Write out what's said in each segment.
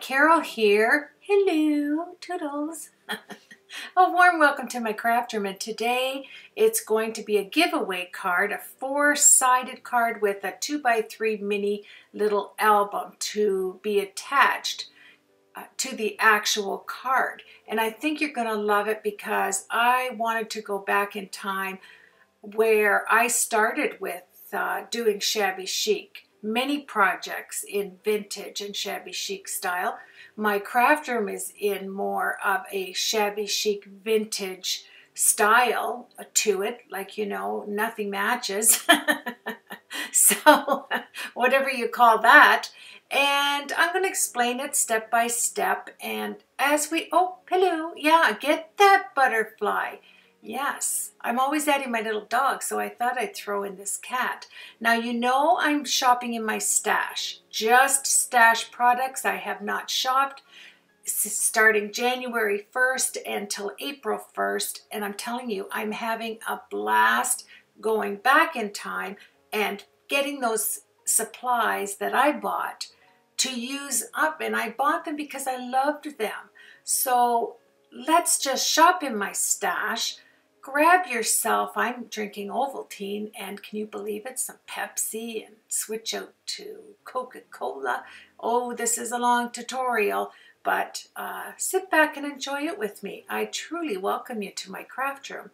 Carol here. Hello, Toodles. A warm welcome to my craft room, and today it's going to be a giveaway card, a four-sided card with a 2x3 mini little album to be attached to the actual card. And I think you're going to love it because I wanted to go back in time where I started with doing shabby chic. Many projects in vintage and shabby chic style. My craft room is in more of a shabby chic vintage style to it, like, you know, nothing matches. So whatever you call that. And I'm going to explain it step by step. And as we, oh, hello, yeah, get that butterfly. Yes, I'm always adding my little dog, so I thought I'd throw in this cat. Now, you know I'm shopping in my stash. Just stash products. I have not shopped starting January 1st until April 1st. And I'm telling you, I'm having a blast going back in time and getting those supplies that I bought to use up. And I bought them because I loved them. So let's just shop in my stash. Grab yourself, I'm drinking Ovaltine, and can you believe it, some Pepsi, and switch out to Coca-Cola. Oh, this is a long tutorial, but sit back and enjoy it with me. I truly welcome you to my craft room.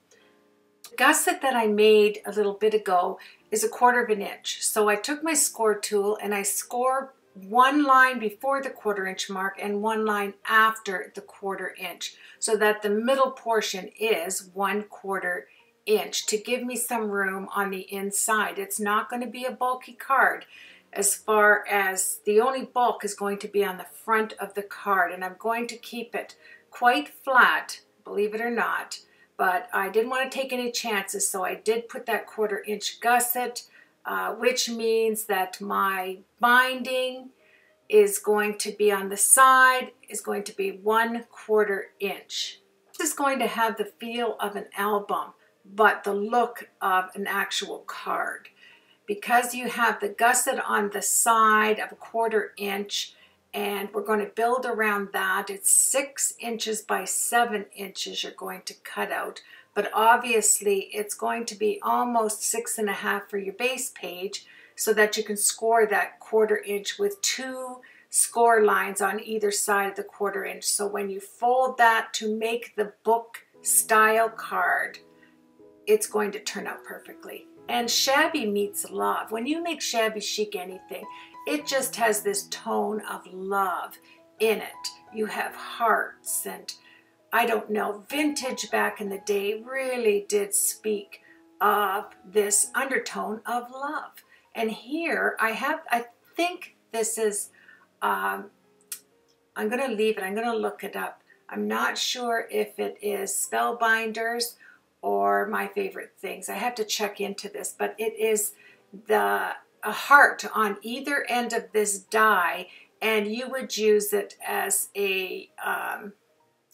The gusset that I made a little bit ago is 1/4 inch. So I took my score tool and I scored one line before the 1/4 inch mark and one line after the 1/4 inch, so that the middle portion is 1/4 inch to give me some room on the inside. It's not going to be a bulky card, as far as the only bulk is going to be on the front of the card, and I'm going to keep it quite flat, believe it or not, but I didn't want to take any chances, so I did put that 1/4 inch gusset, which means that my binding is going to be on the side, is going to be 1/4 inch. This is going to have the feel of an album, but the look of an actual card. Because you have the gusset on the side of 1/4 inch, and we're going to build around that. It's 6 inches by 7 inches you're going to cut out. But obviously it's going to be almost 6.5 for your base page, so that you can score that 1/4 inch with 2 score lines on either side of the 1/4 inch. So when you fold that to make the book style card, it's going to turn out perfectly. And shabby meets love. When you make shabby chic anything, it just has this tone of love in it. You have hearts, and I don't know, vintage back in the day really did speak of this undertone of love. And here I think this is, I'm going to leave it, I'm going to look it up. I'm not sure if it is Spellbinders or My Favorite Things. I have to check into this, but it is a heart on either end of this die, and you would use it as a,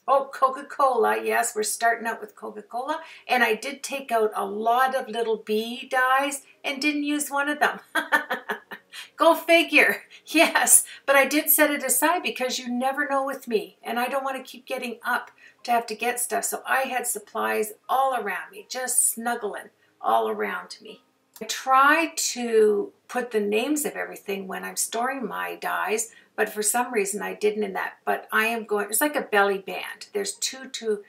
oh, Coca-Cola. Yes, we're starting out with Coca-Cola. And I did take out a lot of little bee dies and didn't use one of them. Go figure. Yes, but I did set it aside because you never know with me. And I don't want to keep getting up to have to get stuff. So I had supplies all around me, just snuggling all around me. I try to put the names of everything when I'm storing my dies, but for some reason I didn't in that. But I am going, it's like a belly band. There's two to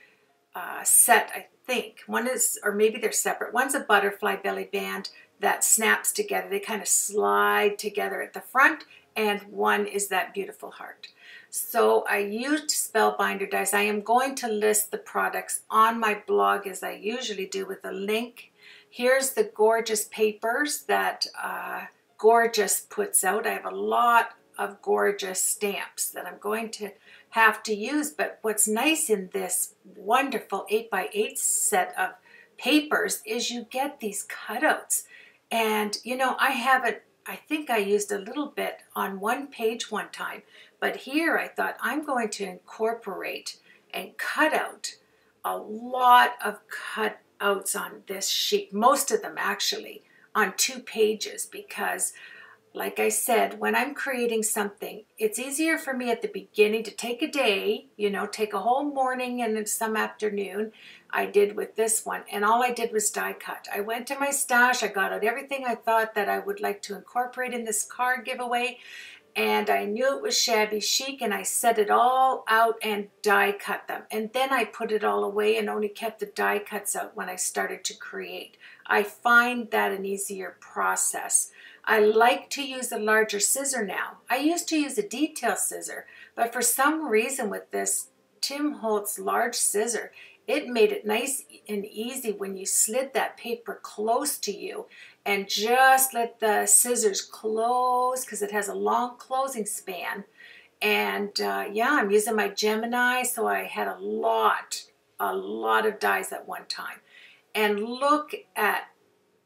set, I think. One is, or maybe they're separate. One's a butterfly belly band that snaps together. They kind of slide together at the front, and one is that beautiful heart. So I used Spellbinder dies. I am going to list the products on my blog as I usually do with a link. Here's the gorgeous papers that Gorgeous puts out. I have a lot of gorgeous stamps that I'm going to have to use, but what's nice in this wonderful 8x8 set of papers is you get these cutouts. And you know, I think I used a little bit on one page one time, but here I thought I'm going to incorporate and cut out a lot of cutouts on this sheet, most of them actually on 2 pages, because like I said, when I'm creating something, it's easier for me at the beginning to take a day, you know, take a whole morning and then some afternoon. I did with this one, and all I did was die cut. I went to my stash, I got out everything I thought that I would like to incorporate in this card giveaway, and I knew it was shabby chic, and I set it all out and die cut them. And then I put it all away and only kept the die cuts out when I started to create. I find that an easier process. I like to use a larger scissor now. I used to use a detail scissor, but for some reason with this Tim Holtz large scissor, it made it nice and easy when you slid that paper close to you and just let the scissors close, because it has a long closing span. And yeah, I'm using my Gemini, so I had a lot of dies at one time. And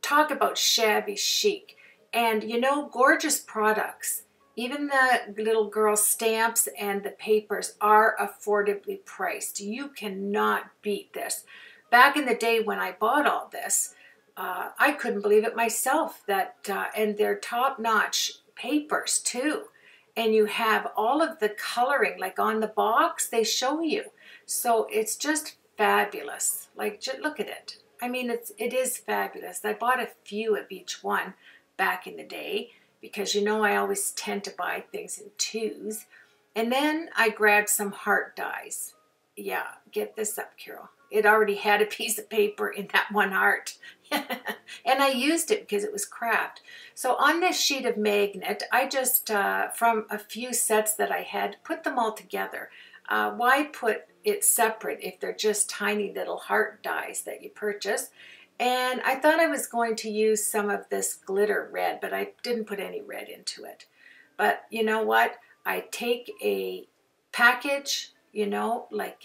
talk about shabby chic. And you know, gorgeous products. Even the little girl stamps and the papers are affordably priced. You cannot beat this. Back in the day when I bought all this, I couldn't believe it myself. And they're top-notch papers too. And you have all of the coloring, like on the box, they show you. So it's just fabulous. Like, just look at it. I mean, it is fabulous. I bought a few of each one back in the day, because you know I always tend to buy things in twos. And then I grabbed some heart dies. Yeah, get this up, Carol. It already had a piece of paper in that one heart. And I used it because it was craft. So on this sheet of magnet, I just, from a few sets that I had, put them all together. Why put it separate if they're just tiny little heart dies that you purchase? And I thought I was going to use some of this glitter red, but I didn't put any red into it. But you know what? I take a package, you know, like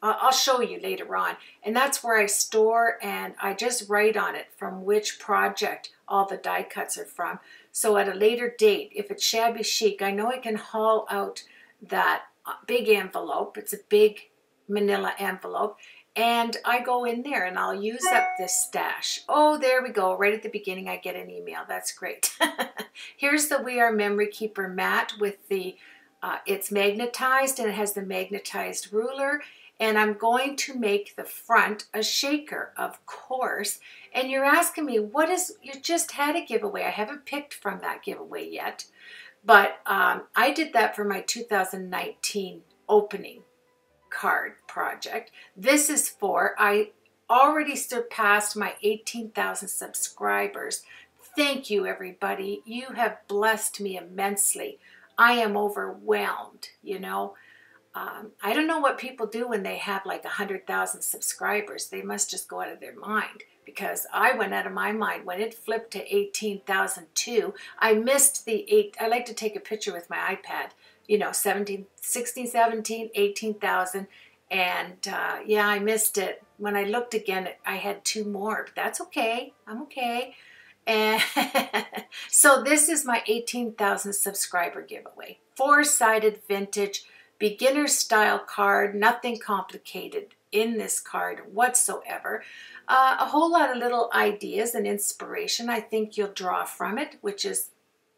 I'll show you later on. And that's where I store, and I just write on it from which project all the die cuts are from. So at a later date, if it's shabby chic, I know I can haul out that big envelope. It's a big manila envelope. And I go in there and I'll use up this stash. Oh, there we go. Right at the beginning, I get an email. That's great. Here's the We Are Memory Keeper mat with the, it's magnetized, and it has the magnetized ruler. And I'm going to make the front a shaker, of course. And you're asking me, you just had a giveaway. I haven't picked from that giveaway yet. But I did that for my 2019 opening card project. This is I already surpassed my 18,000 subscribers. Thank you, everybody. You have blessed me immensely. I am overwhelmed, you know. I don't know what people do when they have like 100,000 subscribers. They must just go out of their mind, because I went out of my mind when it flipped to 18,002. I missed I like to take a picture with my iPad, you know, 16, 17, 18,000. And yeah, I missed it. When I looked again, I had 2 more, but that's okay. I'm okay. And so this is my 18,000 subscriber giveaway. 4-sided vintage beginner style card. Nothing complicated in this card whatsoever. A whole lot of little ideas and inspiration I think you'll draw from it, which is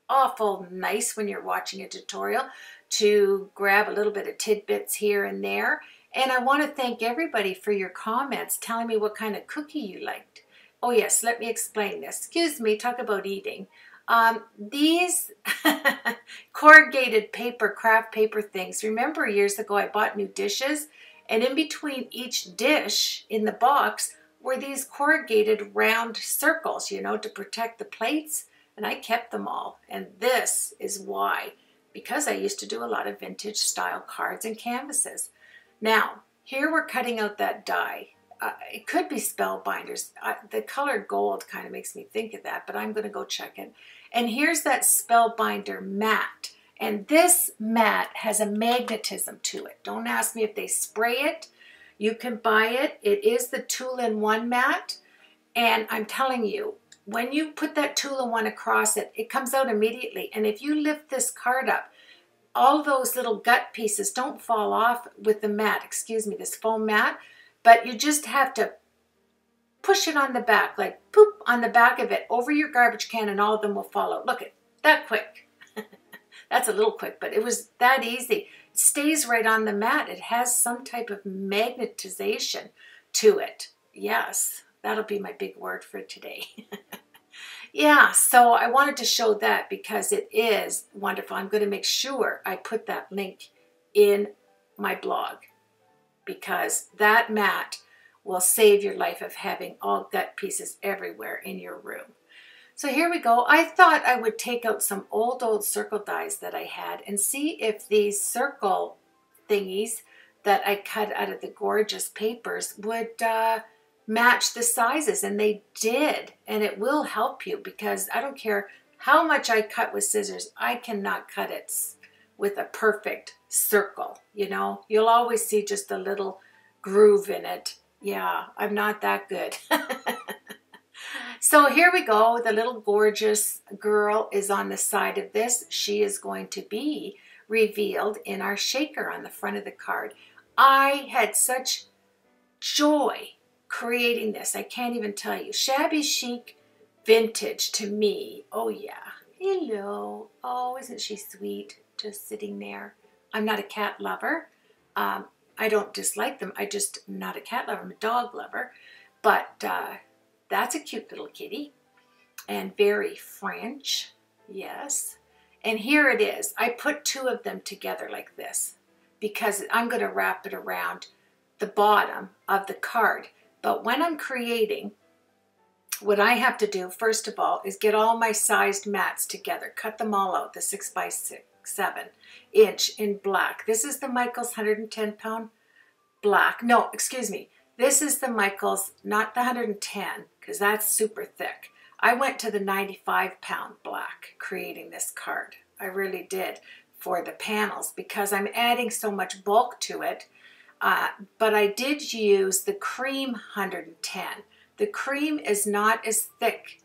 awful nice when you're watching a tutorial, to grab a little bit of tidbits here and there. And I want to thank everybody for your comments telling me what kind of cookie you liked. Oh yes, let me explain this. Excuse me, talk about eating. These corrugated paper, craft paper things, remember years ago I bought new dishes, and in between each dish in the box were these corrugated round circles, you know, to protect the plates, and I kept them all. And this is why, because I used to do a lot of vintage style cards and canvases. Now, here we're cutting out that die. It could be Spellbinders. The color gold kind of makes me think of that, but I'm going to go check it. And here's that Spellbinder mat. And this mat has a magnetism to it. Don't ask me if they spray it. You can buy it. It is the tool-in-one mat. And I'm telling you, when you put that tool-in-one across it, it comes out immediately. And if you lift this card up, all those little gut pieces don't fall off with the mat, excuse me, this foam mat, but you just have to push it on the back, like poop on the back of it over your garbage can, and all of them will fall out. Look, that quick. That's a little quick, but it was that easy. It stays right on the mat. It has some type of magnetization to it. Yes, that'll be my big word for today. Yeah, so I wanted to show that because it is wonderful. I'm going to make sure I put that link in my blog because that mat will save your life of having all gut pieces everywhere in your room. So here we go. I thought I would take out some old circle dies that I had and see if these circle thingies that I cut out of the gorgeous papers would match the sizes, and they did. And it will help you because I don't care how much I cut with scissors, I cannot cut it with a perfect circle. You know, you'll always see just a little groove in it. Yeah, I'm not that good. So here we go. The little gorgeous girl is on the side of this. She is going to be revealed in our shaker on the front of the card. I had such joy creating this. I can't even tell you. Shabby chic vintage to me. Oh yeah. Hello. Oh, isn't she sweet? Just sitting there. I'm not a cat lover. I don't dislike them. I just not a cat lover. I'm a dog lover. But that's a cute little kitty and very French, yes. And here it is. I put two of them together like this because I'm going to wrap it around the bottom of the card. But when I'm creating, what I have to do, first of all, is get all my sized mats together, cut them all out, the 6 by 7 inch in black. This is the Michaels 110 pound black. No, excuse me. This is the Michaels, not the 110, because that's super thick. I went to the 95 pound black creating this card. I really did for the panels because I'm adding so much bulk to it. But I did use the cream 110. The cream is not as thick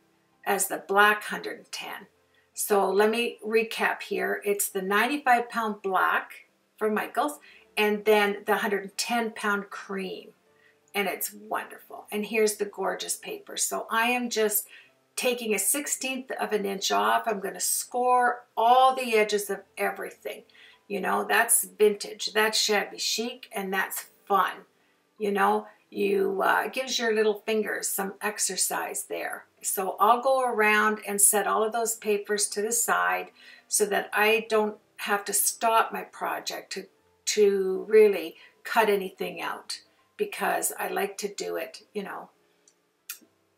as the black 110. So let me recap here. It's the 95 pound black from Michaels and then the 110 pound cream. And it's wonderful. And here's the gorgeous paper. So I am just taking a 1/16 of an inch off. I'm going to score all the edges of everything. You know, that's vintage, that's shabby chic, and that's fun. You know, it gives your little fingers some exercise there. So I'll go around and set all of those papers to the side so that I don't have to stop my project to really cut anything out. Because I like to do it, you know,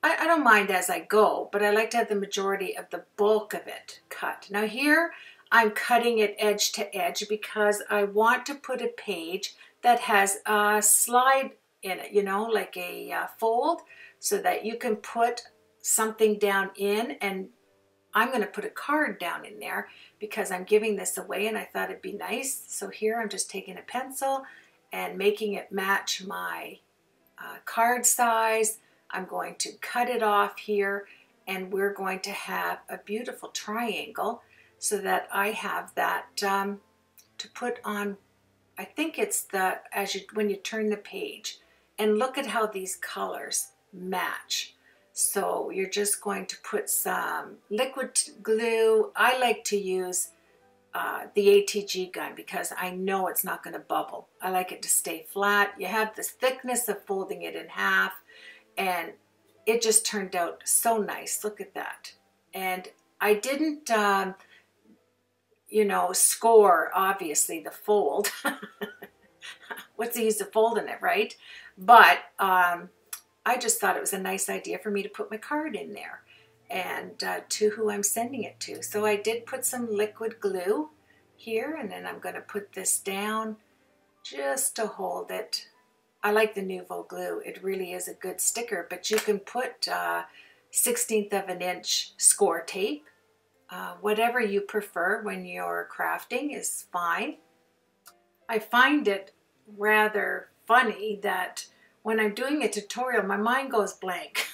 I don't mind as I go, but I like to have the majority of the bulk of it cut. Now here, I'm cutting it edge to edge because I want to put a page that has a slide in it, you know, like a fold, so that you can put something down in, and I'm going to put a card down in there because I'm giving this away and I thought it'd be nice. So here I'm just taking a pencil and making it match my card size. I'm going to cut it off here and we're going to have a beautiful triangle so that I have that to put on. I think it's the when you turn the page, and look at how these colors match. So you're just going to put some liquid glue. I like to use the ATG gun because I know it's not going to bubble. I like it to stay flat. You have this thickness of folding it in half, and it just turned out so nice. Look at that. And I didn't, you know, score, obviously, the fold. What's the use of folding it, right? But I just thought it was a nice idea for me to put my card in there and to who I'm sending it to. So I did put some liquid glue here, and then I'm going to put this down just to hold it. I like the Nouveau glue. It really is a good sticker, but you can put 1/16 of an inch score tape. Whatever you prefer when you're crafting is fine. I find it rather funny that when I'm doing a tutorial, my mind goes blank.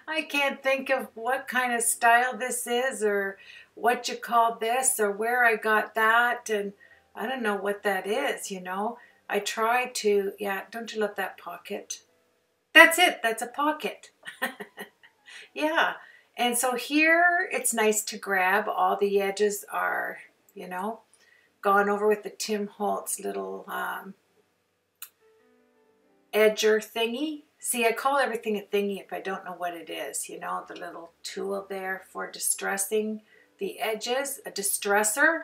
I can't think of what kind of style this is or what you call this or where I got that, and I don't know what that is, you know. I try to, yeah, don't you love that pocket? That's it, that's a pocket. Yeah, And so here it's nice to grab. All the edges are, you know, gone over with the Tim Holtz little edger thingy. See, I call everything a thingy if I don't know what it is. You know, the little tool there for distressing the edges, a distressor.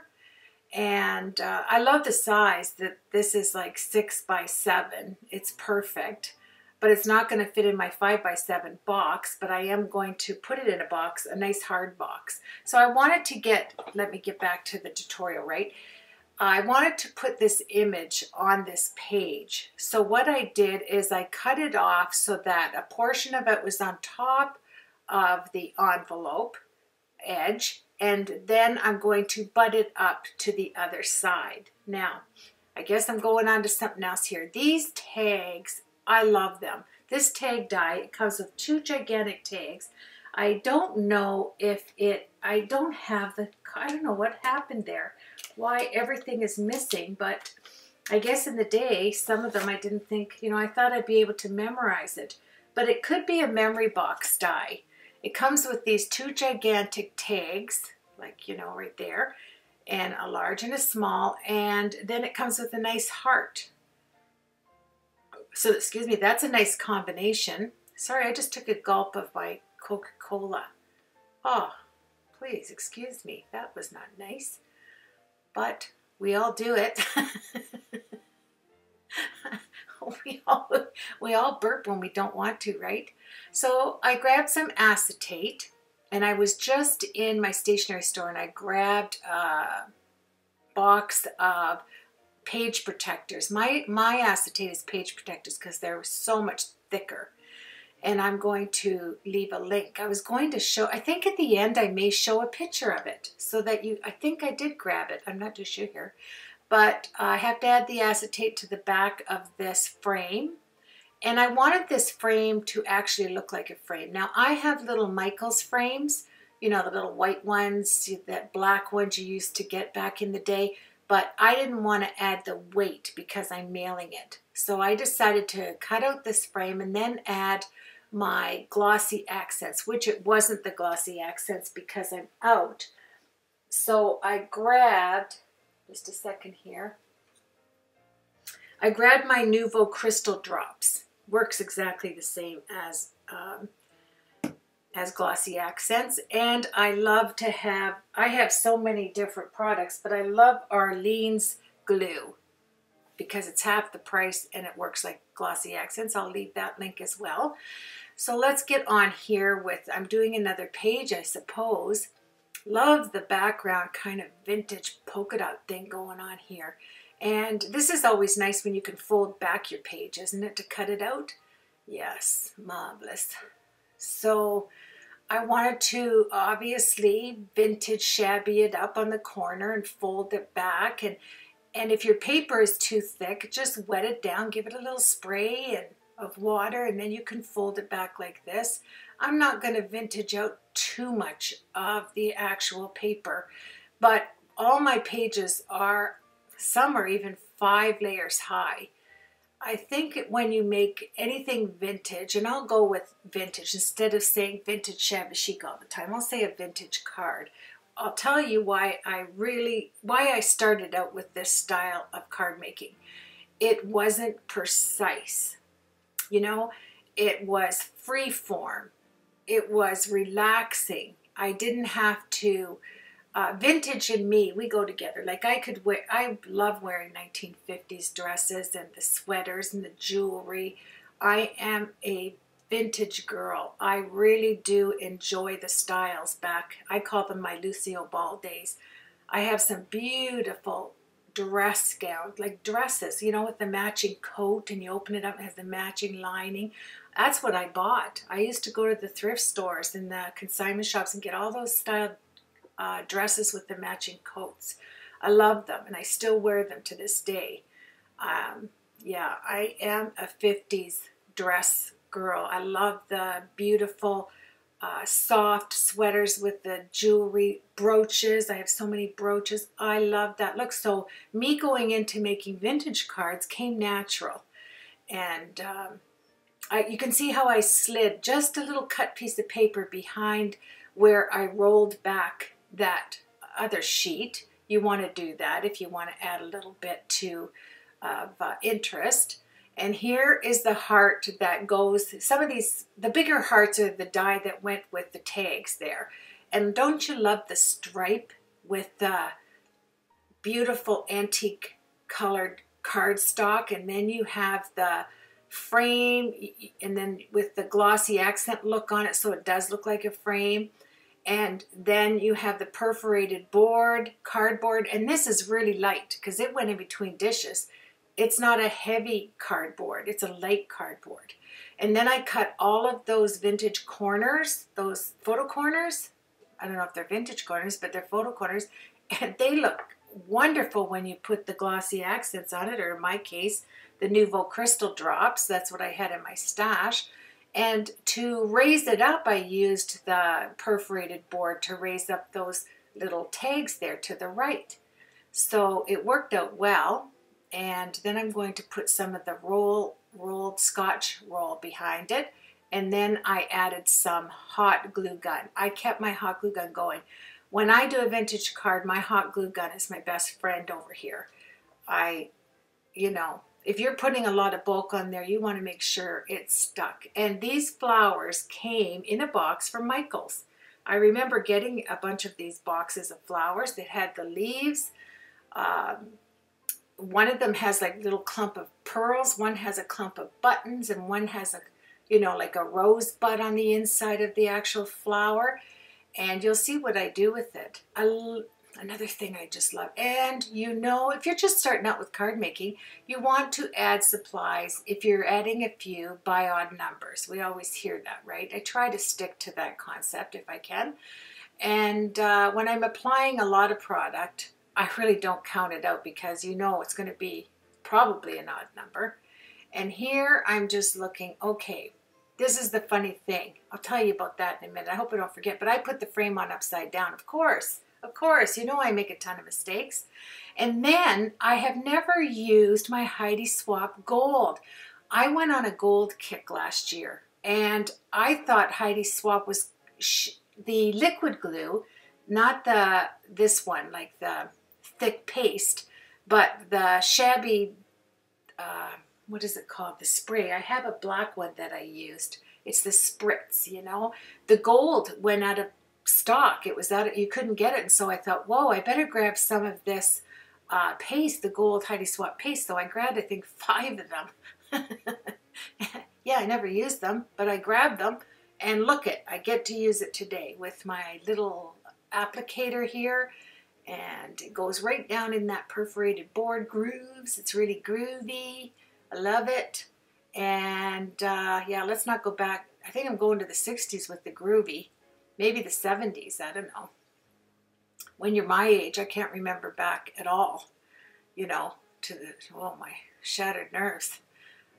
And I love the size that this is like 6 by 7. It's perfect, but it's not going to fit in my 5 by 7 box, but I am going to put it in a box, a nice hard box. So I wanted to get, let me get back to the tutorial, right? I wanted to put this image on this page. So what I did is I cut it off so that a portion of it was on top of the envelope edge, and then I'm going to butt it up to the other side. Now, I guess I'm going on to something else here. These tags, I love them. This tag die, it comes with 2 gigantic tags. I don't know if I don't have the, I don't know what happened there, why everything is missing, but I guess in the day, some of them I didn't think, you know, I thought I'd be able to memorize it, but it could be a memory box die. It comes with these 2 gigantic tags, like, you know, right there, and a large and a small, and then it comes with a nice heart. So, excuse me, that's a nice combination. Sorry, I just took a gulp of my Coca-Cola. Oh, please, excuse me, that was not nice, but we all do it. we all burp when we don't want to, right? So I grabbed some acetate, and I was just in my stationery store and I grabbed a box of page protectors. My acetate is page protectors because they're so much thicker. And I'm going to leave a link. I was going to show, I think at the end I may show a picture of it so that you, I think I did grab it. I'm not too sure here. But I have to add the acetate to the back of this frame. And I wanted this frame to actually look like a frame. Now I have little Michaels frames, you know, the little white ones, that black ones you used to get back in the day. But I didn't want to add the weight because I'm mailing it. So I decided to cut out this frame and then add my Glossy Accents, which it wasn't the Glossy Accents because I'm out. So I grabbed, just a second here, I grabbed my Nuvo Crystal Drops. Works exactly the same as Glossy Accents, and I love to have, I have so many different products, but I love Arlene's glue because it's half the price and it works like Glossy Accents. I'll leave that link as well. So let's get on here with, I'm doing another page, I suppose. Love the background kind of vintage polka dot thing going on here. And this is always nice when you can fold back your page, isn't it, to cut it out? Yes, marvelous. So I wanted to obviously vintage shabby it up on the corner and fold it back. And if your paper is too thick, just wet it down, give it a little spray of water, and then you can fold it back like this. I'm not going to vintage out too much of the actual paper, but all my pages are, some are even 5 layers high. I think when you make anything vintage, and I'll go with vintage instead of saying vintage shabby chic all the time, I'll say a vintage card. I'll tell you why I started out with this style of card making. It wasn't precise. You know, it was free form. It was relaxing. I didn't have to, vintage and me, we go together. Like I love wearing 1950s dresses and the sweaters and the jewelry. I am a vintage girl. I really do enjoy the styles back. I call them my Lucille Ball days. I have some beautiful dress gowns, like dresses, you know, with the matching coat, and you open it up and it has the matching lining. That's what I bought. I used to go to the thrift stores and the consignment shops and get all those styled dresses with the matching coats. I love them, and I still wear them to this day. Yeah, I am a 50s dress girl. I love the beautiful soft sweaters with the jewelry, brooches. I have so many brooches. I love that look. So me going into making vintage cards came natural. And you can see how I slid just a little cut piece of paper behind where I rolled back that other sheet. You want to do that if you want to add a little bit to interest. And here is the heart that goes, some of these, the bigger hearts are the die that went with the tags there. And don't you love the stripe with the beautiful antique colored cardstock? And then you have the frame, and then with the glossy accent look on it, so it does look like a frame. And then you have the perforated cardboard, and this is really light because it went in between dishes. It's not a heavy cardboard, it's a light cardboard. And then I cut all of those vintage corners, those photo corners. I don't know if they're vintage corners, but they're photo corners. And they look wonderful when you put the glossy accents on it, or in my case, the Nouveau Crystal drops. That's what I had in my stash. And to raise it up, I used the perforated board to raise up those little tags there to the right. So it worked out well. And then I'm going to put some of the rolled Scotch roll behind it. And then I added some hot glue gun. I kept my hot glue gun going. When I do a vintage card, my hot glue gun is my best friend over here. You know, if you're putting a lot of bulk on there, you want to make sure it's stuck. And these flowers came in a box from Michael's. I remember getting a bunch of these boxes of flowers that had the leaves. One of them has like little clump of pearls, one has a clump of buttons, and one has a, you know, like a rosebud on the inside of the actual flower. And you'll see what I do with it. Another thing I just love. And you know, if you're just starting out with card making, you want to add supplies. If you're adding a few, by odd numbers. We always hear that, right? I try to stick to that concept if I can. And when I'm applying a lot of product, I really don't count it out because you know it's going to be probably an odd number. And here I'm just looking, okay, this is the funny thing. I'll tell you about that in a minute. I hope I don't forget. But I put the frame on upside down, of course. Of course, you know I make a ton of mistakes. And then I have never used my Heidi Swapp gold. I went on a gold kick last year. And I thought Heidi Swapp was the liquid glue, not this one, like the thick paste, but the Shabby, what is it called? The spray. I have a black one that I used. It's the spritz, you know. The gold went out of stock. It was out, you couldn't get it. And so I thought, whoa, I better grab some of this paste, the gold Heidi Swapp paste. So I grabbed, I think, 5 of them. Yeah, I never used them, but I grabbed them. And look I get to use it today with my little applicator here. And it goes right down in that perforated board grooves. It's really groovy. I love it. And yeah, let's not go back. I think I'm going to the 60s with the groovy. Maybe the 70s, I don't know. When you're my age, I can't remember back at all, you know, to the, oh, my shattered nerves.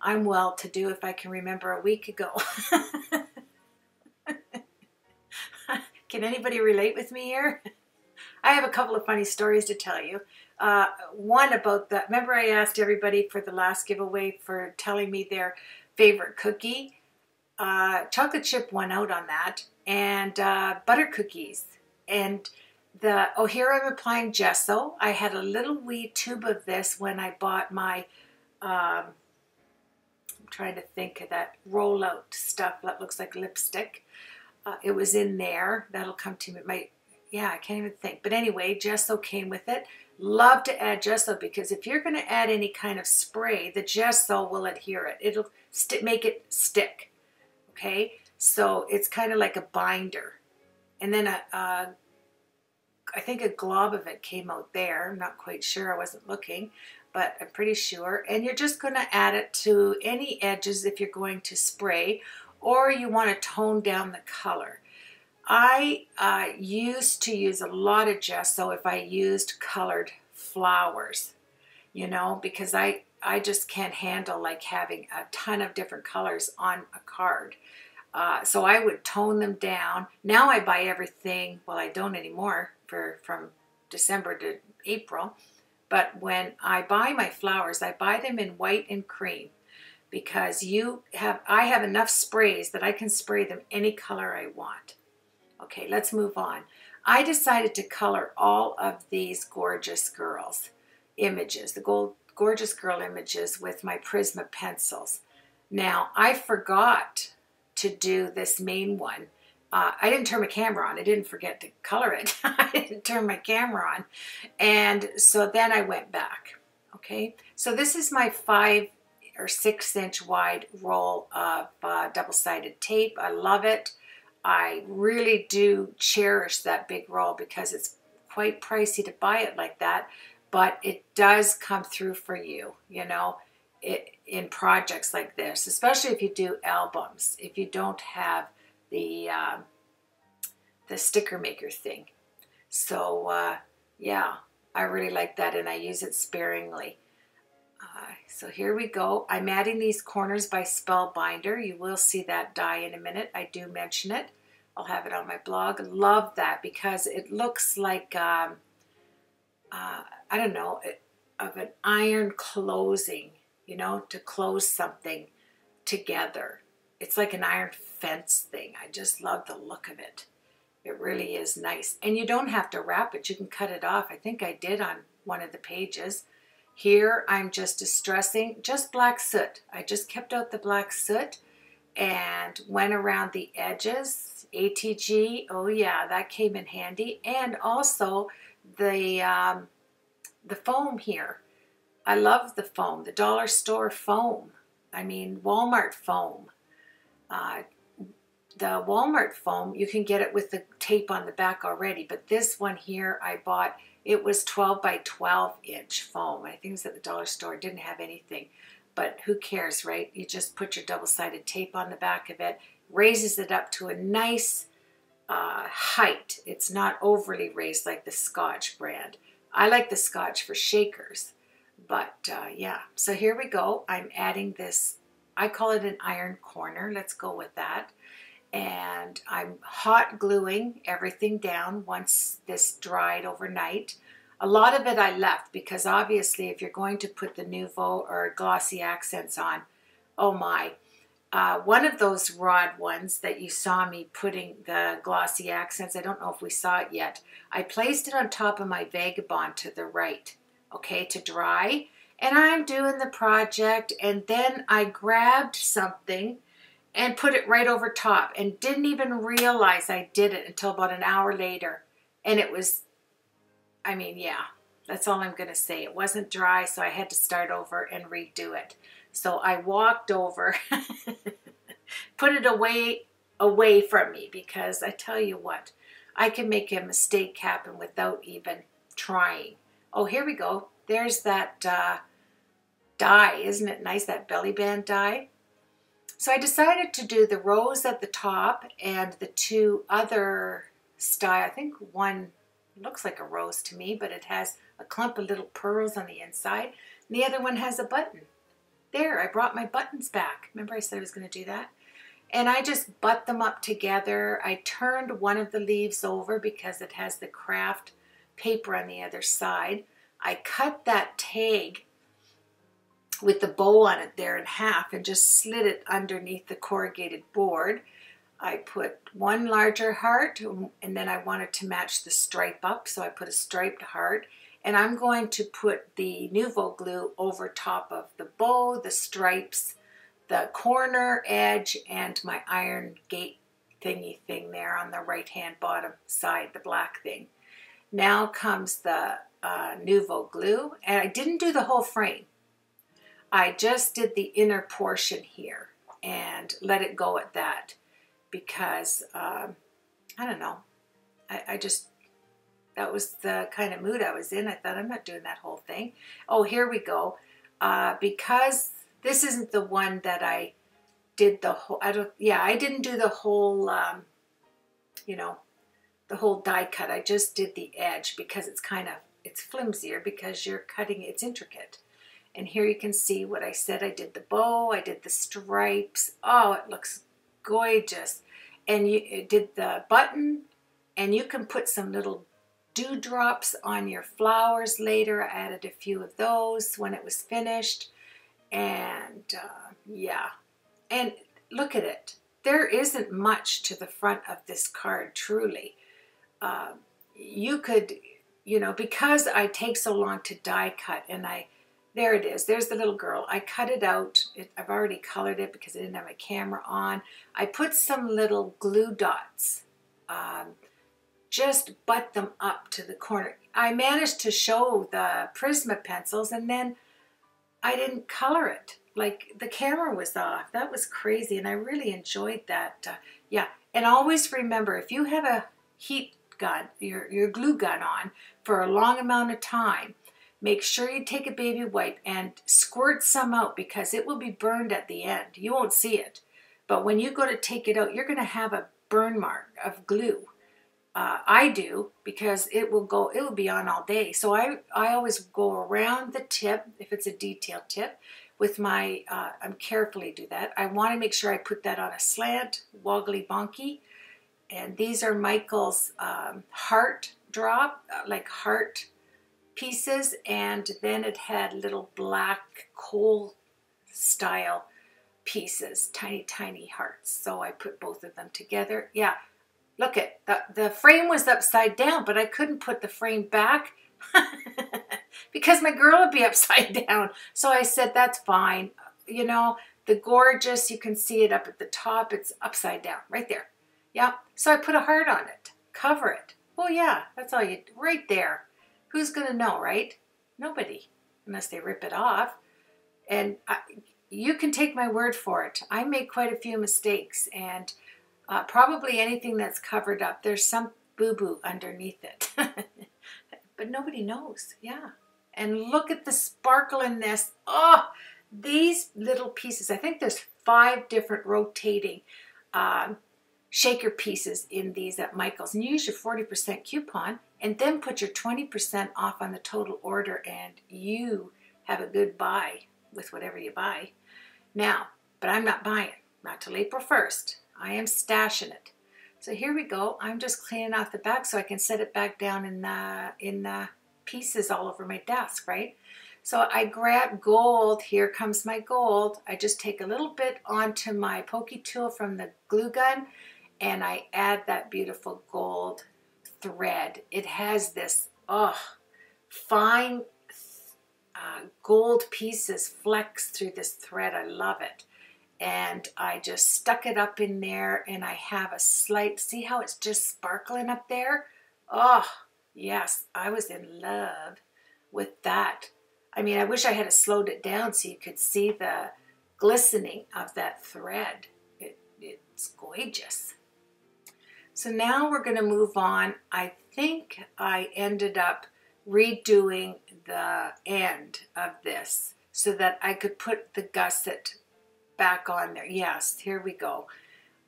I'm well to do if I can remember a week ago. Can anybody relate with me here? I have a couple of funny stories to tell you. One about the, remember I asked everybody for the last giveaway for telling me their favorite cookie? Chocolate chip won out on that, and butter cookies. And here I'm applying gesso. I had a little wee tube of this when I bought my, I'm trying to think of that rollout stuff that looks like lipstick. It was in there. That'll come to me. Yeah, I can't even think. But anyway, gesso came with it. Love to add gesso because if you're going to add any kind of spray, the gesso will adhere it. It'll make it stick. Okay, so it's kind of like a binder. And then I think a glob of it came out there. I'm not quite sure. I wasn't looking, but I'm pretty sure. And you're just going to add it to any edges if you're going to spray, or you want to tone down the color. I used to use a lot of gesso if I used colored flowers, you know, because I just can't handle like having a ton of different colors on a card. So I would tone them down. Now I buy everything, well, I don't anymore from December to April, but when I buy my flowers, I buy them in white and cream because I have enough sprays that I can spray them any color I want. Okay, let's move on. I decided to color all of these gorgeous girls images, the gorgeous girl images with my Prisma pencils. Now, I forgot to do this main one. I didn't turn my camera on. I didn't forget to color it. I didn't turn my camera on. And so then I went back. Okay, so this is my 5 or 6 inch wide roll of double-sided tape. I love it. I really do cherish that big roll because it's quite pricey to buy it like that, but it does come through for you, you know, in projects like this, especially if you do albums, if you don't have the sticker maker thing. So yeah, I really like that, and I use it sparingly. So here we go. I'm adding these corners by Spellbinder. You will see that die in a minute. I do mention it. I'll have it on my blog. Love that because it looks like, I don't know, of an iron closing, you know, to close something together. It's like an iron fence thing. I just love the look of it. It really is nice. And you don't have to wrap it. You can cut it off. I think I did on one of the pages. Here I'm just distressing, just black soot. I just kept out the black soot and went around the edges. ATG, oh yeah, that came in handy. And also the foam here. I love the foam, the dollar store foam. I mean, Walmart foam. The Walmart foam, you can get it with the tape on the back already, but this one here I bought, it was 12 by 12 inch foam. I think it was at the dollar store. It didn't have anything, but who cares, right? You just put your double-sided tape on the back of it, raises it up to a nice height. It's not overly raised like the Scotch brand. I like the Scotch for shakers, but yeah. So here we go. I'm adding this, I call it an iron corner. Let's go with that. And I'm hot gluing everything down once this dried overnight. A lot of it I left because obviously if you're going to put the Nouveau or Glossy Accents on, oh my, one of those rod ones that you saw me putting the Glossy Accents, I don't know if we saw it yet, I placed it on top of my Vagabond to the right, okay, to dry. And I'm doing the project and then I grabbed something and put it right over top and didn't even realize I did it until about an hour later. And it was, I mean, yeah, that's all I'm going to say. It wasn't dry, so I had to start over and redo it. So I walked over, put it away from me because I tell you what, I can make a mistake happen without even trying. Oh, here we go. There's that die. Isn't it nice, that belly band die? So I decided to do the rose at the top and the 2 other style. I think one looks like a rose to me, but it has a clump of little pearls on the inside. And the other one has a button. There, I brought my buttons back. Remember I said I was going to do that? And I just butt them up together. I turned one of the leaves over because it has the craft paper on the other side. I cut that tag with the bow on it there in half and just slid it underneath the corrugated board. I put one larger heart and then I wanted to match the stripe up, so I put a striped heart, and I'm going to put the Nouveau glue over top of the bow, the stripes, the corner edge, and my iron gate thingy thing there on the right hand bottom side, the black thing. Now comes the Nouveau glue, and I didn't do the whole frame. I just did the inner portion here and let it go at that because, I don't know, I just, that was the kind of mood I was in. I thought, I'm not doing that whole thing. Oh, here we go. Because this isn't the one that I did the whole, I didn't do the whole, you know, the whole die cut. I just did the edge because it's kind of, it's flimsier because you're cutting, it's intricate. And here you can see what I said. I did the bow, I did the stripes. Oh, it looks gorgeous. And you did the button, and you can put some little dewdrops on your flowers later. I added a few of those when it was finished. And yeah, and look at it. there isn't much to the front of this card, truly. You could, you know, because I take so long to die cut, and there it is. There's the little girl. I cut it out. I've already colored it because I didn't have my camera on. I put some little glue dots. Just butt them up to the corner. I managed to show the Prisma pencils, and then I didn't color it. Like, the camera was off. That was crazy, and I really enjoyed that. Yeah, and always remember, if you have a heat gun, your glue gun on for a long amount of time, make sure you take a baby wipe and squirt some out, because it will be burned at the end. You won't see it. But when you go to take it out, you're going to have a burn mark of glue. I do, because it will be on all day. So I always go around the tip, if it's a detailed tip, with my, I'm carefully do that. I want to make sure I put that on a slant, woggly bonky. And these are Michael's heart drop, like heart pieces. And then it had little black coal style pieces, tiny, tiny hearts. So I put both of them together. Yeah. Look at, the frame was upside down, but I couldn't put the frame back because my girl would be upside down. So I said, that's fine. You know, the gorgeous, you can see it up at the top. It's upside down right there. Yeah. So I put a heart on it, cover it. Well, yeah, that's all you, right there. Who's going to know, right? Nobody, unless they rip it off. And you can take my word for it. I make quite a few mistakes, and probably anything that's covered up, there's some boo-boo underneath it. But nobody knows, yeah. And look at the sparkle in this. Oh, these little pieces. I think there's 5 different rotating shaker pieces in these at Michael's. And you use your 40% coupon, and then put your 20% off on the total order, and you have a good buy with whatever you buy. Now, but I'm not buying, not till April 1st. I am stashing it. So here we go. I'm just cleaning off the back so I can set it back down in the pieces all over my desk, right? So I grab gold. Here comes my gold. I just take a little bit onto my pokey tool from the glue gun, and I add that beautiful gold thread. It has this, fine gold pieces flex through this thread. I love it. And I just stuck it up in there, and I have a slight, see how it's just sparkling up there? Oh, yes, I was in love with that. I mean, I wish I had slowed it down so you could see the glistening of that thread. It's gorgeous. So now we're going to move on. I think I ended up redoing the end of this so that I could put the gusset back on there. Yes, here we go.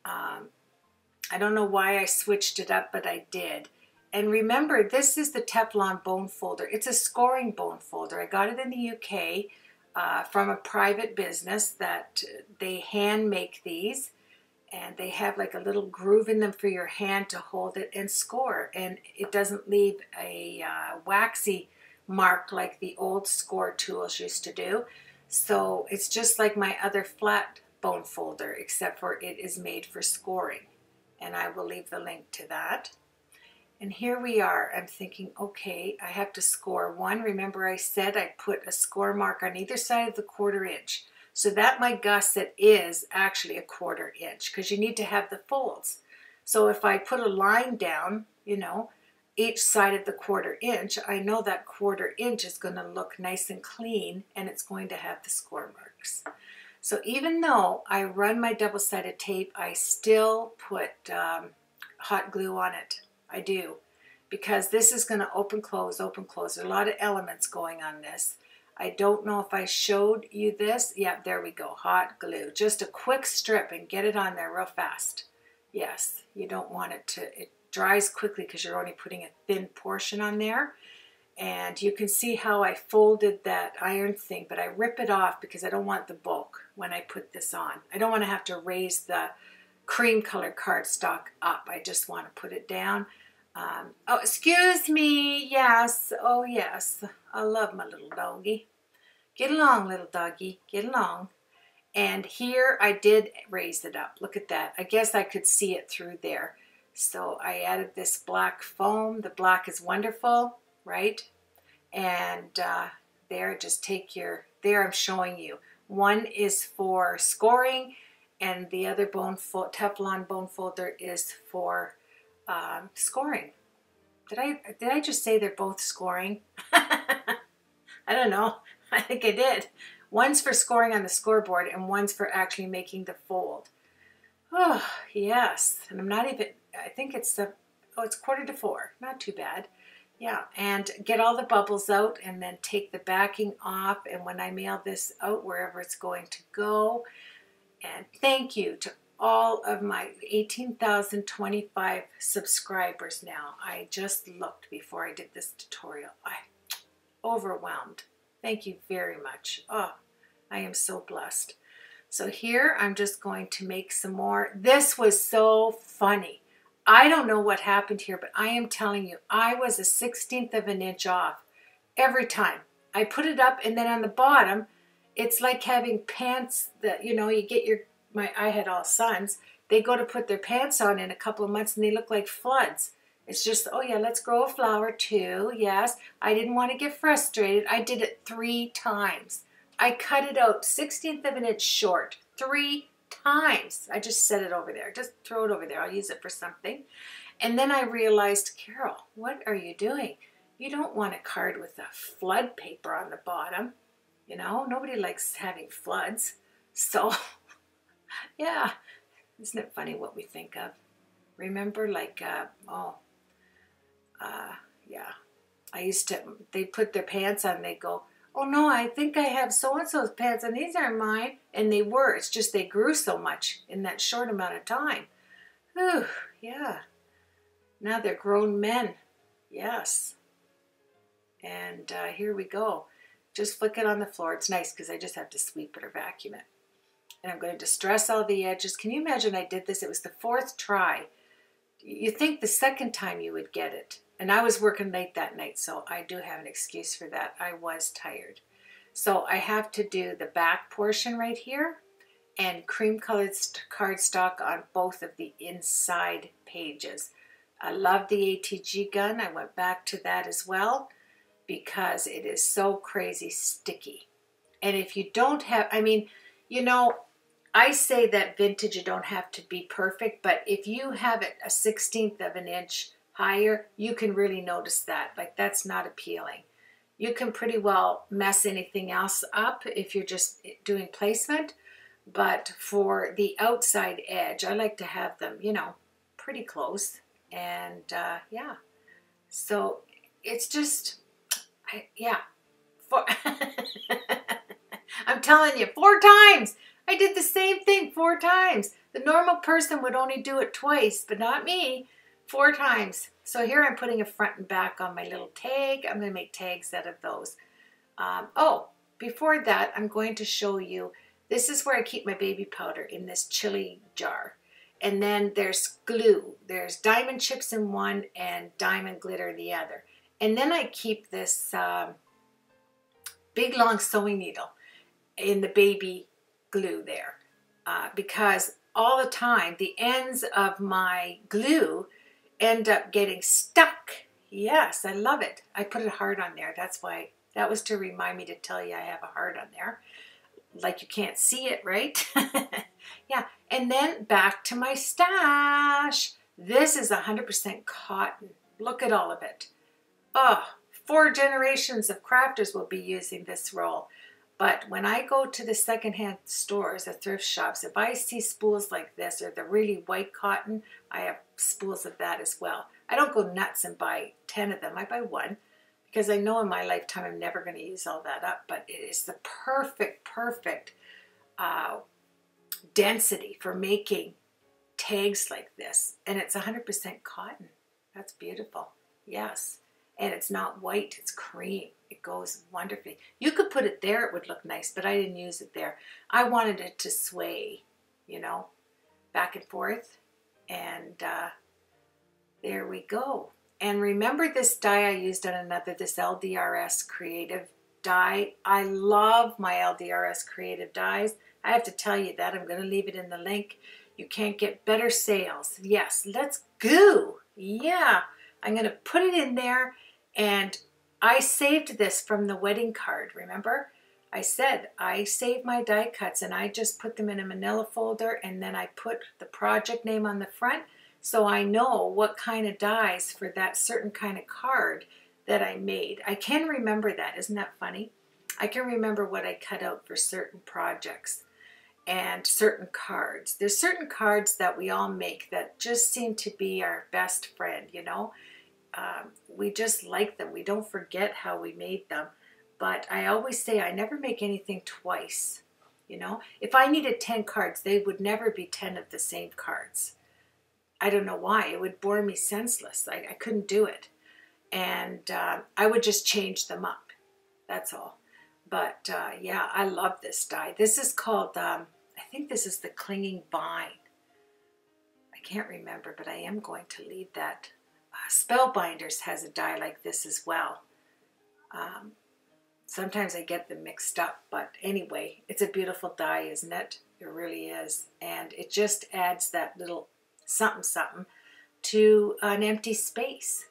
I don't know why I switched it up, but I did. And remember, this is the Teflon bone folder. It's a scoring bone folder. I got it in the UK from a private business that they hand make these, and they have like a little groove in them for your hand to hold it and score, and it doesn't leave a waxy mark like the old score tools used to do. So it's just like my other flat bone folder, except for it is made for scoring. And I will leave the link to that. And here we are. I'm thinking, okay, I have to score one. Remember I said I put a score mark on either side of the 1/4 inch. So that my gusset is actually a 1/4 inch, because you need to have the folds. So if I put a line down, you know, each side of the 1/4 inch, I know that 1/4 inch is going to look nice and clean, and it's going to have the score marks. So even though I run my double-sided tape, I still put hot glue on it. I do, because this is going to open, close, open, close. There are a lot of elements going on this. I don't know if I showed you this. Yeah, there we go, hot glue. Just a quick strip and get it on there real fast. Yes, you don't want it to, it dries quickly because you're only putting a thin portion on there. And you can see how I folded that iron thing, but I rip it off because I don't want the bulk when I put this on. I don't want to have to raise the cream colored cardstock up. I just want to put it down. Oh, excuse me. Yes. Oh, yes. I love my little doggy. Get along, little doggy. Get along. And here I did raise it up. Look at that. I guess I could see it through there. So I added this black foam. The black is wonderful, right? And there, just take your, there I'm showing you. One is for scoring, and the other Teflon bone folder is for scoring. Did I just say they're both scoring? I don't know. I think I did. One's for scoring on the scoreboard, and one's for actually making the fold. Oh, yes. And I'm not even, I think it's it's 3:45. Not too bad. Yeah, and get all the bubbles out and then take the backing off. And when I mail this out, wherever it's going to go, and thank you to all of my 18,025 subscribers now. I just looked before I did this tutorial. I'm overwhelmed. Thank you very much. Oh, I am so blessed. So here I'm just going to make some more. This was so funny. I don't know what happened here, but I am telling you, I was a 1/16 of an inch off every time. I put it up, and then on the bottom, it's like having pants that, you know, you get I had all sons. They go to put their pants on in a couple of months, and they look like floods. It's just, oh yeah, let's grow a flower too. Yes, I didn't want to get frustrated. I did it 3 times. I cut it out 1/16 of an inch short 3 times. I just set it over there. Just throw it over there. I'll use it for something. And then I realized, Carol, what are you doing? You don't want a card with a flood paper on the bottom. You know, nobody likes having floods. So, yeah, isn't it funny what we think of? Remember, like, yeah, I used to, they put their pants on, they go, oh no, I think I have so-and-so's pants and these aren't mine. And they were. It's just they grew so much in that short amount of time. Whew, yeah. Now they're grown men. Yes. And here we go. Just flick it on the floor. It's nice because I just have to sweep it or vacuum it. And I'm going to distress all the edges. Can you imagine I did this? It was the 4th try. You think the 2nd time you would get it. And I was working late that night, so I do have an excuse for that. I was tired. So I have to do the back portion right here and cream colored cardstock on both of the inside pages. I love the ATG gun. I went back to that as well because it is so crazy sticky. And if you don't have, I mean, you know, I say that vintage, you don't have to be perfect, but if you have it a 1/16 of an inch higher, you can really notice that. Like, that's not appealing. You can pretty well mess anything else up if you're just doing placement, but for the outside edge, I like to have them, you know, pretty close. And yeah, so it's just, yeah. I'm telling you, 4 times. I did the same thing 4 times. The normal person would only do it twice, but not me. 4 times. So here I'm putting a front and back on my little tag. I'm going to make tags out of those. Oh, before that, I'm going to show you, this is where I keep my baby powder, in this chili jar. And then there's glue. There's diamond chips in one and diamond glitter in the other. And then I keep this big long sewing needle in the baby glue there. Because all the time, the ends of my glue end up getting stuck. Yes, I love it. I put a heart on there. That's why, that was to remind me to tell you I have a heart on there. Like you can't see it, right? Yeah, and then back to my stash. This is 100% cotton. Look at all of it. Oh, 4 generations of crafters will be using this roll. But when I go to the secondhand stores, the thrift shops, if I see spools like this or the really white cotton, I have spools of that as well. I don't go nuts and buy 10 of them. I buy 1 because I know in my lifetime I'm never going to use all that up. But it is the perfect density for making tags like this. And it's 100% cotton. That's beautiful. Yes. And it's not white, it's cream. It goes wonderfully. You could put it there, it would look nice, but I didn't use it there. I wanted it to sway, you know, back and forth. And there we go. And remember this die I used on another, this LDRS Creative die. I love my LDRS Creative dies. I have to tell you that. I'm going to leave it in the link. You can't get better sales. Yes, let's go. Yeah, I'm going to put it in there. And I saved this from the wedding card, remember? I said I saved my die cuts and I just put them in a manila folder, and then I put the project name on the front so I know what kind of dies for that certain kind of card that I made. I can remember that. Isn't that funny? I can remember what I cut out for certain projects and certain cards. There's certain cards that we all make that just seem to be our best friend, you know. We just like them. We don't forget how we made them. But I always say I never make anything twice, you know. If I needed 10 cards, they would never be 10 of the same cards. I don't know why. It would bore me senseless. I couldn't do it. And I would just change them up. That's all. But yeah, I love this die. This is called, I think this is the Clinging Vine. I can't remember, but I am going to leave that. Spellbinders has a die like this as well. Sometimes I get them mixed up, but anyway, it's a beautiful die, isn't it? It really is. And it just adds that little something something to an empty space.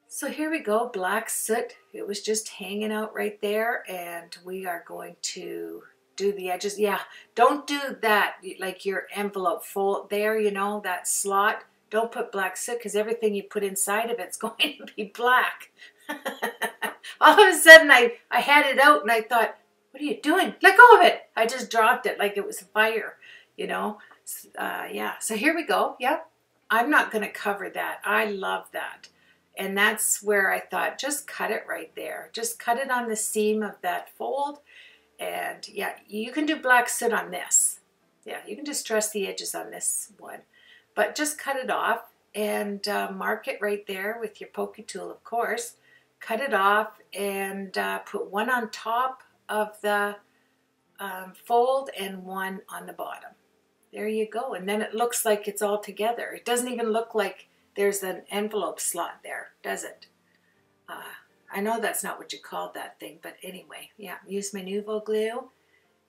So here we go, black soot. It was just hanging out right there, and we are going to do the edges. Yeah, don't do that, like your envelope fold there, you know, that slot. Don't put black soot because everything you put inside of it's going to be black. All of a sudden I had it out and I thought, what are you doing? Let go of it. I just dropped it like it was fire, you know. Yeah, so here we go. Yep, I'm not going to cover that. I love that. And that's where I thought, just cut it right there. Just cut it on the seam of that fold. And yeah, you can do black soot on this. Yeah, you can just dress the edges on this one. But just cut it off and mark it right there with your pokey tool, of course. Cut it off and put one on top of the fold and one on the bottom. There you go. And then it looks like it's all together. It doesn't even look like there's an envelope slot there, does it? I know that's not what you called that thing, but anyway, yeah, use my Nuvo glue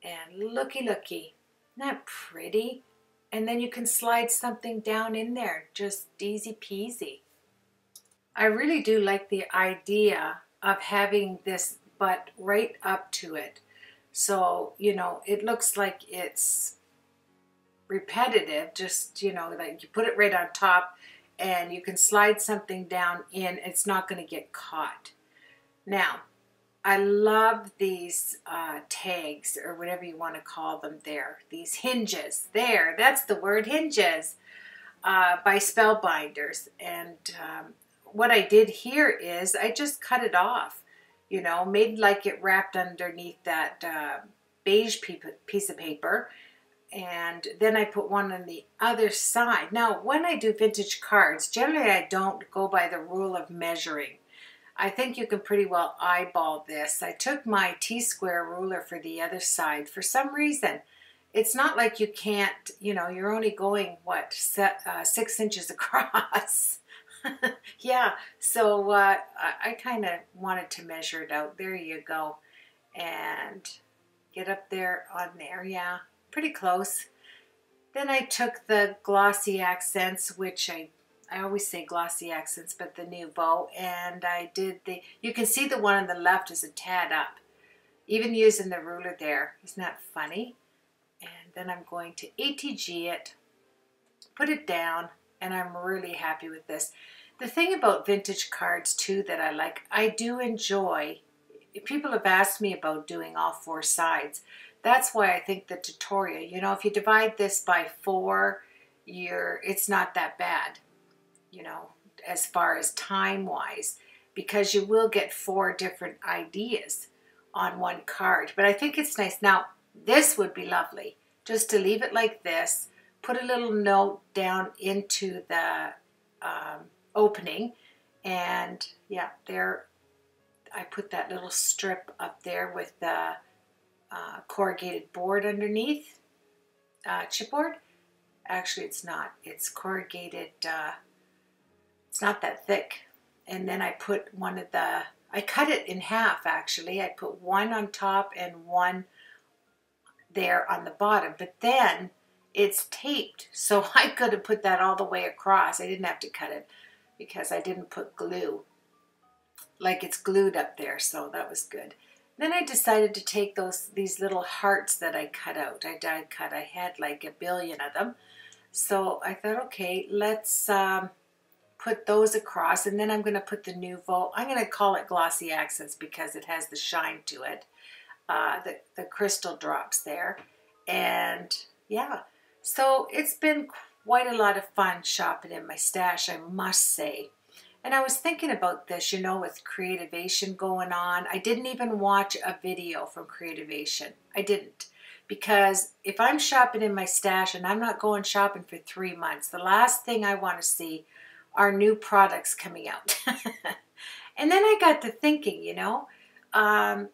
and looky. Isn't that pretty? And then you can slide something down in there, just easy peasy. I really do like the idea of having this butt right up to it. So, you know, it looks like it's repetitive, just, you know, like you put it right on top and you can slide something down in, it's not going to get caught. Now, I love these tags, or whatever you want to call them there. These hinges. There, that's the word, hinges, by Spellbinders. And what I did here is I just cut it off, you know, made like it wrapped underneath that beige piece of paper. And then I put one on the other side. Now, when I do vintage cards, generally I don't go by the rule of measuring. I think you can pretty well eyeball this. I took my T-square ruler for the other side. For some reason, it's not like you can't, you know, you're only going, what, 6 inches across. Yeah, so I kind of wanted to measure it out. There you go. And get up there on there, yeah, pretty close. Then I took the Glossy Accents, which I always say Glossy Accents, but the Nouveau, and I did the, you can see the one on the left is a tad up, even using the ruler there. Isn't that funny? And then I'm going to ATG it, put it down, and I'm really happy with this. The thing about vintage cards too that I like, I do enjoy, people have asked me about doing all 4 sides. That's why I think the tutorial, you know, if you divide this by 4, it's not that bad, you know, as far as time-wise, because you will get 4 different ideas on one card. But I think it's nice. Now, this would be lovely, just to leave it like this, put a little note down into the opening, and yeah, there, I put that little strip up there with the corrugated board underneath, chipboard. Actually, it's not. It's corrugated, it's not that thick. And then I put one of the, I cut it in half actually. I put one on top and one there on the bottom, but then it's taped, so I could have put that all the way across. I didn't have to cut it because I didn't put glue, like it's glued up there, so that was good. Then I decided to take these little hearts that I cut out. I die cut. I had like a billion of them. So I thought, okay, let's put those across, and then I'm going to put the Nouveau. I'm going to call it Glossy Accents because it has the shine to it. The crystal drops there. And yeah, so it's been quite a lot of fun shopping in my stash, I must say. And I was thinking about this, you know, with Creativation going on. I didn't even watch a video from Creativation. I didn't. Because if I'm shopping in my stash and I'm not going shopping for 3 months, the last thing I want to see are new products coming out. And then I got to thinking, you know, I'm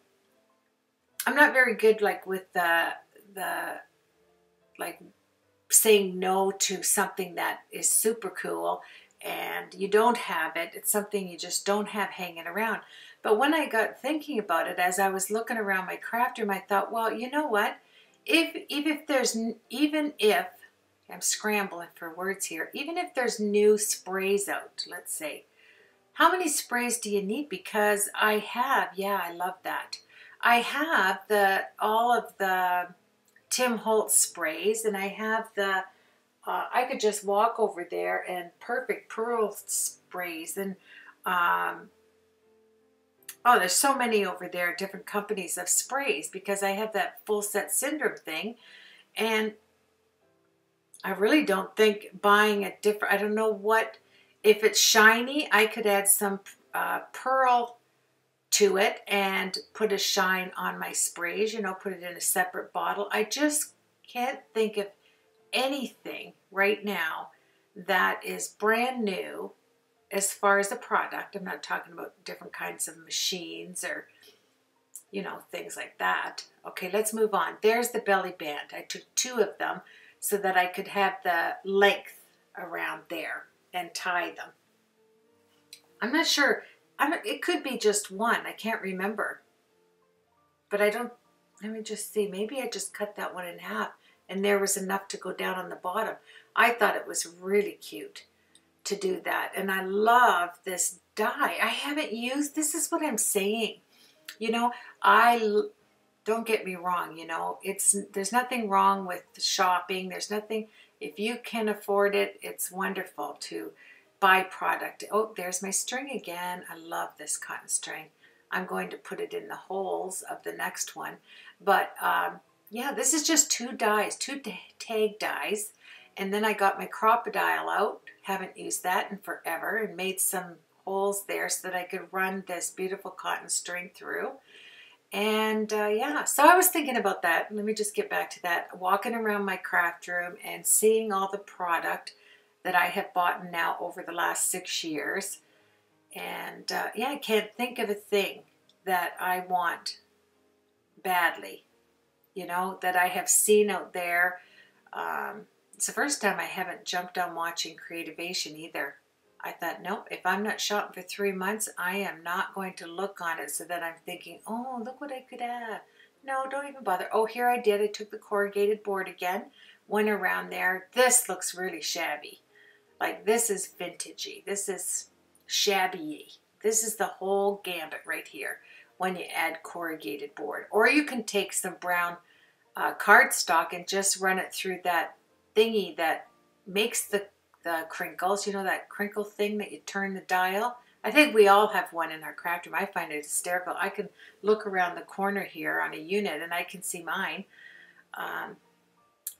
not very good like with the like saying no to something that is super cool and you don't have it. It's something you just don't have hanging around. But when I got thinking about it, as I was looking around my craft room, I thought, well, you know what? Even if I'm scrambling for words here, even if there's new sprays out, let's say, how many sprays do you need? Because I have, yeah, I love that. I have all of the Tim Holtz sprays, and I have the I could just walk over there and Perfect Pearl sprays, and oh, there's so many over there, different companies of sprays, because I have that full set syndrome thing, and I really don't think buying a different, I don't know what, if it's shiny, I could add some pearl to it and put a shine on my sprays, you know, put it in a separate bottle. I just can't think of anything right now that is brand new as far as a product. I'm not talking about different kinds of machines or, you know, things like that. Okay, let's move on. There's the belly band. I took 2 of them so that I could have the length around there and tie them. I'm not sure. It could be just 1. I can't remember. But I don't, let me just see. Maybe I just cut that one in half and there was enough to go down on the bottom. I thought it was really cute to do that. And I love this dye. I haven't used, this is what I'm saying. You know, don't get me wrong, you know, there's nothing wrong with shopping. There's nothing, if you can afford it, it's wonderful to buy product. Oh, there's my string again. I love this cotton string. I'm going to put it in the holes of the next one. But yeah, this is just 2 dyes, 2 tag dyes. And then I got my Crocodile out. Haven't used that in forever, and made some holes there so that I could run this beautiful cotton string through. And yeah, so I was thinking about that. Let me just get back to that. Walking around my craft room and seeing all the product that I have bought now over the last 6 years. And yeah, I can't think of a thing that I want badly, you know, that I have seen out there. It's the first time I haven't jumped on watching Creativation either. I thought, nope, if I'm not shopping for 3 months, I am not going to look on it so that I'm thinking, oh, look what I could have. No, don't even bother. Oh, here I did. I took the corrugated board again, went around there. This looks really shabby. Like, this is vintagey. This is shabby-y. This is the whole gambit right here when you add corrugated board. Or you can take some brown cardstock and just run it through that thingy that makes the crinkles, you know, that crinkle thing that you turn the dial. I think we all have one in our craft room. I find it hysterical. I can look around the corner here on a unit and I can see mine.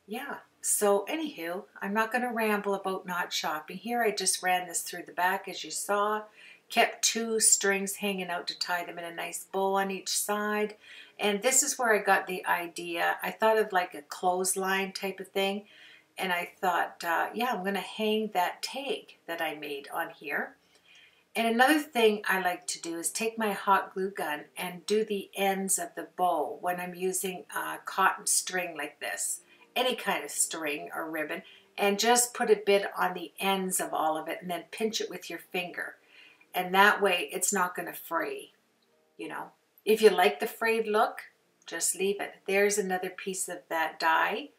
Yeah, so anywho, I'm not going to ramble about not shopping. Here I just ran this through the back, as you saw. Kept 2 strings hanging out to tie them in a nice bow on each side. And this is where I got the idea. I thought of like a clothesline type of thing. And I thought, yeah, I'm going to hang that tag that I made on here. And another thing I like to do is take my hot glue gun and do the ends of the bow when I'm using cotton string like this. Any kind of string or ribbon. And just put a bit on the ends of all of it and then pinch it with your finger. And that way it's not going to fray, you know. If you like the frayed look, just leave it. There's another piece of that die.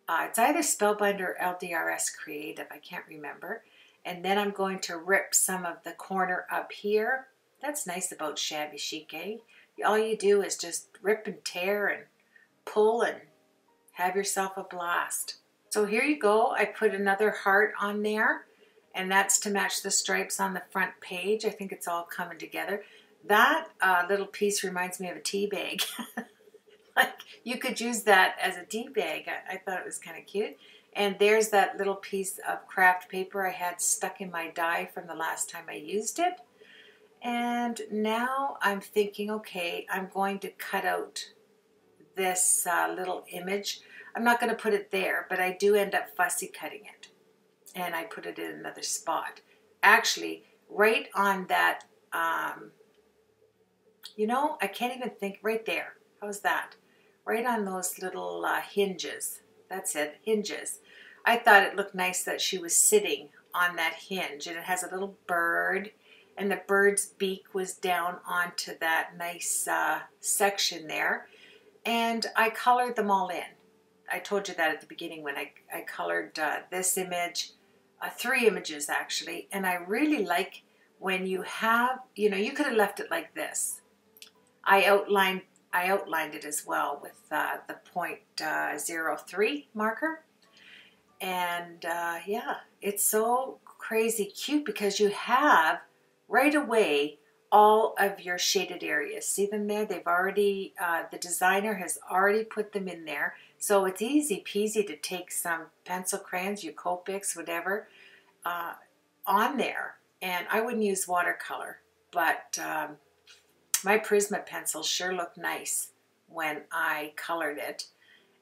It's either Spellbinder or LDRS Creative, I can't remember. And then I'm going to rip some of the corner up here. That's nice about shabby chic, eh? All you do is just rip and tear and pull and have yourself a blast. So here you go. I put another heart on there, and that's to match the stripes on the front page. I think it's all coming together. That little piece reminds me of a tea bag. Like, you could use that as a tea bag. I thought it was kind of cute. And there's that little piece of craft paper I had stuck in my die from the last time I used it. And now I'm thinking, okay, I'm going to cut out this little image. I'm not going to put it there, but I do end up fussy cutting it. And I put it in another spot. Actually, right on that, you know, I can't even think, right there. How's that? Right on those little hinges. That's it, hinges. I thought it looked nice that she was sitting on that hinge, and it has a little bird, and the bird's beak was down onto that nice section there. And I colored them all in. I told you that at the beginning when I colored this image, 3 images actually, and I really like when you have, you know, you could have left it like this. I outlined it as well with the 0.03 marker. And yeah, it's so crazy cute because you have right away all of your shaded areas. See them there? They've already, the designer has already put them in there. So it's easy peasy to take some pencil crayons, your Copics, whatever, on there. And I wouldn't use watercolor, but my Prisma pencils sure look nice when I colored it.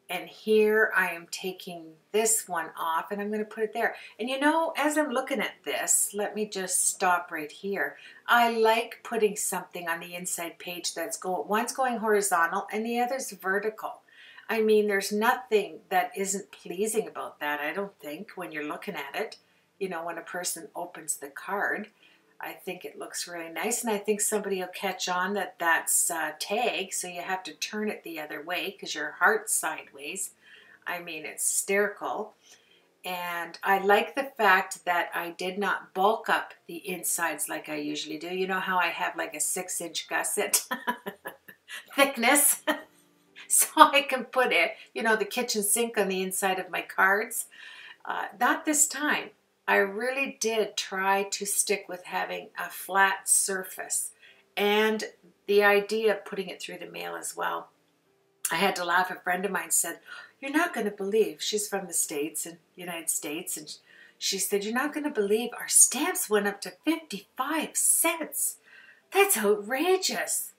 And here I am taking this one off and I'm going to put it there. And you know, as I'm looking at this, let me just stop right here. I like putting something on the inside page that's one's going horizontal and the other's vertical. I mean, there's nothing that isn't pleasing about that, I don't think, when you're looking at it. You know, when a person opens the card, I think it looks really nice, and I think somebody will catch on that that's tag, so you have to turn it the other way because your heart's sideways. I mean, it's hysterical. And I like the fact that I did not bulk up the insides like I usually do. You know how I have like a 6-inch gusset thickness? So I can put it, you know, the kitchen sink on the inside of my cards. Not this time. I really did try to stick with having a flat surface and the idea of putting it through the mail as well. I had to laugh. A friend of mine said, "You're not going to believe," she's from the States and United States, and she said, "You're not going to believe our stamps went up to 55 cents. That's outrageous."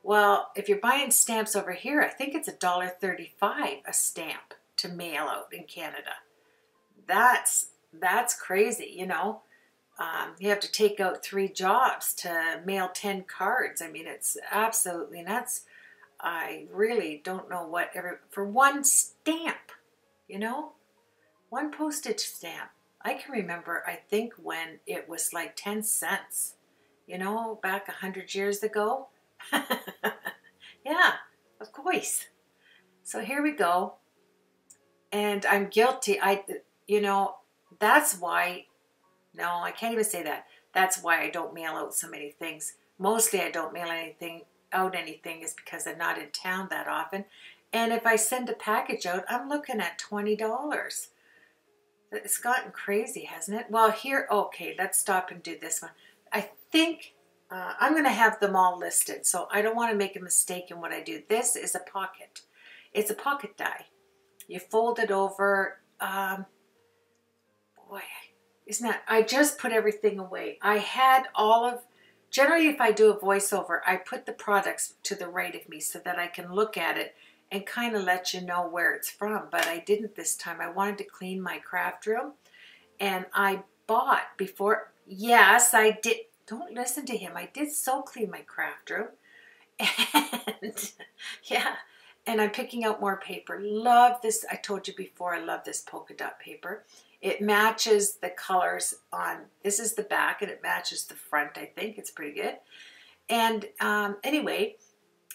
Well, if you're buying stamps over here, I think it's $1.35 a stamp to mail out in Canada. That's crazy, you know. You have to take out 3 jobs to mail 10 cards. I mean, it's absolutely nuts. I really don't know what for one stamp, you know, one postage stamp. I can remember, I think, when it was like 10 cents, you know, back 100 years ago. Yeah, of course. So here we go. And I'm guilty. You know, that's why, no, I can't even say that. That's why I don't mail out so many things. Mostly I don't mail anything is because I'm not in town that often. And if I send a package out, I'm looking at $20. It's gotten crazy, hasn't it? Well, here, okay, let's stop and do this one. I think I'm going to have them all listed, so I don't want to make a mistake in what I do. This is a pocket. It's a pocket die. You fold it over. Boy, isn't that, I just put everything away. I had all of, generally if I do a voiceover, I put the products to the right of me so that I can look at it and kind of let you know where it's from. But I didn't this time. I wanted to clean my craft room. And I bought before, yes, I did. Don't listen to him. I did so clean my craft room. And yeah, and I'm picking out more paper. Love this. I told you before, I love this polka dot paper. It matches the colors on, this is the back and it matches the front, I think. It's pretty good. And anyway,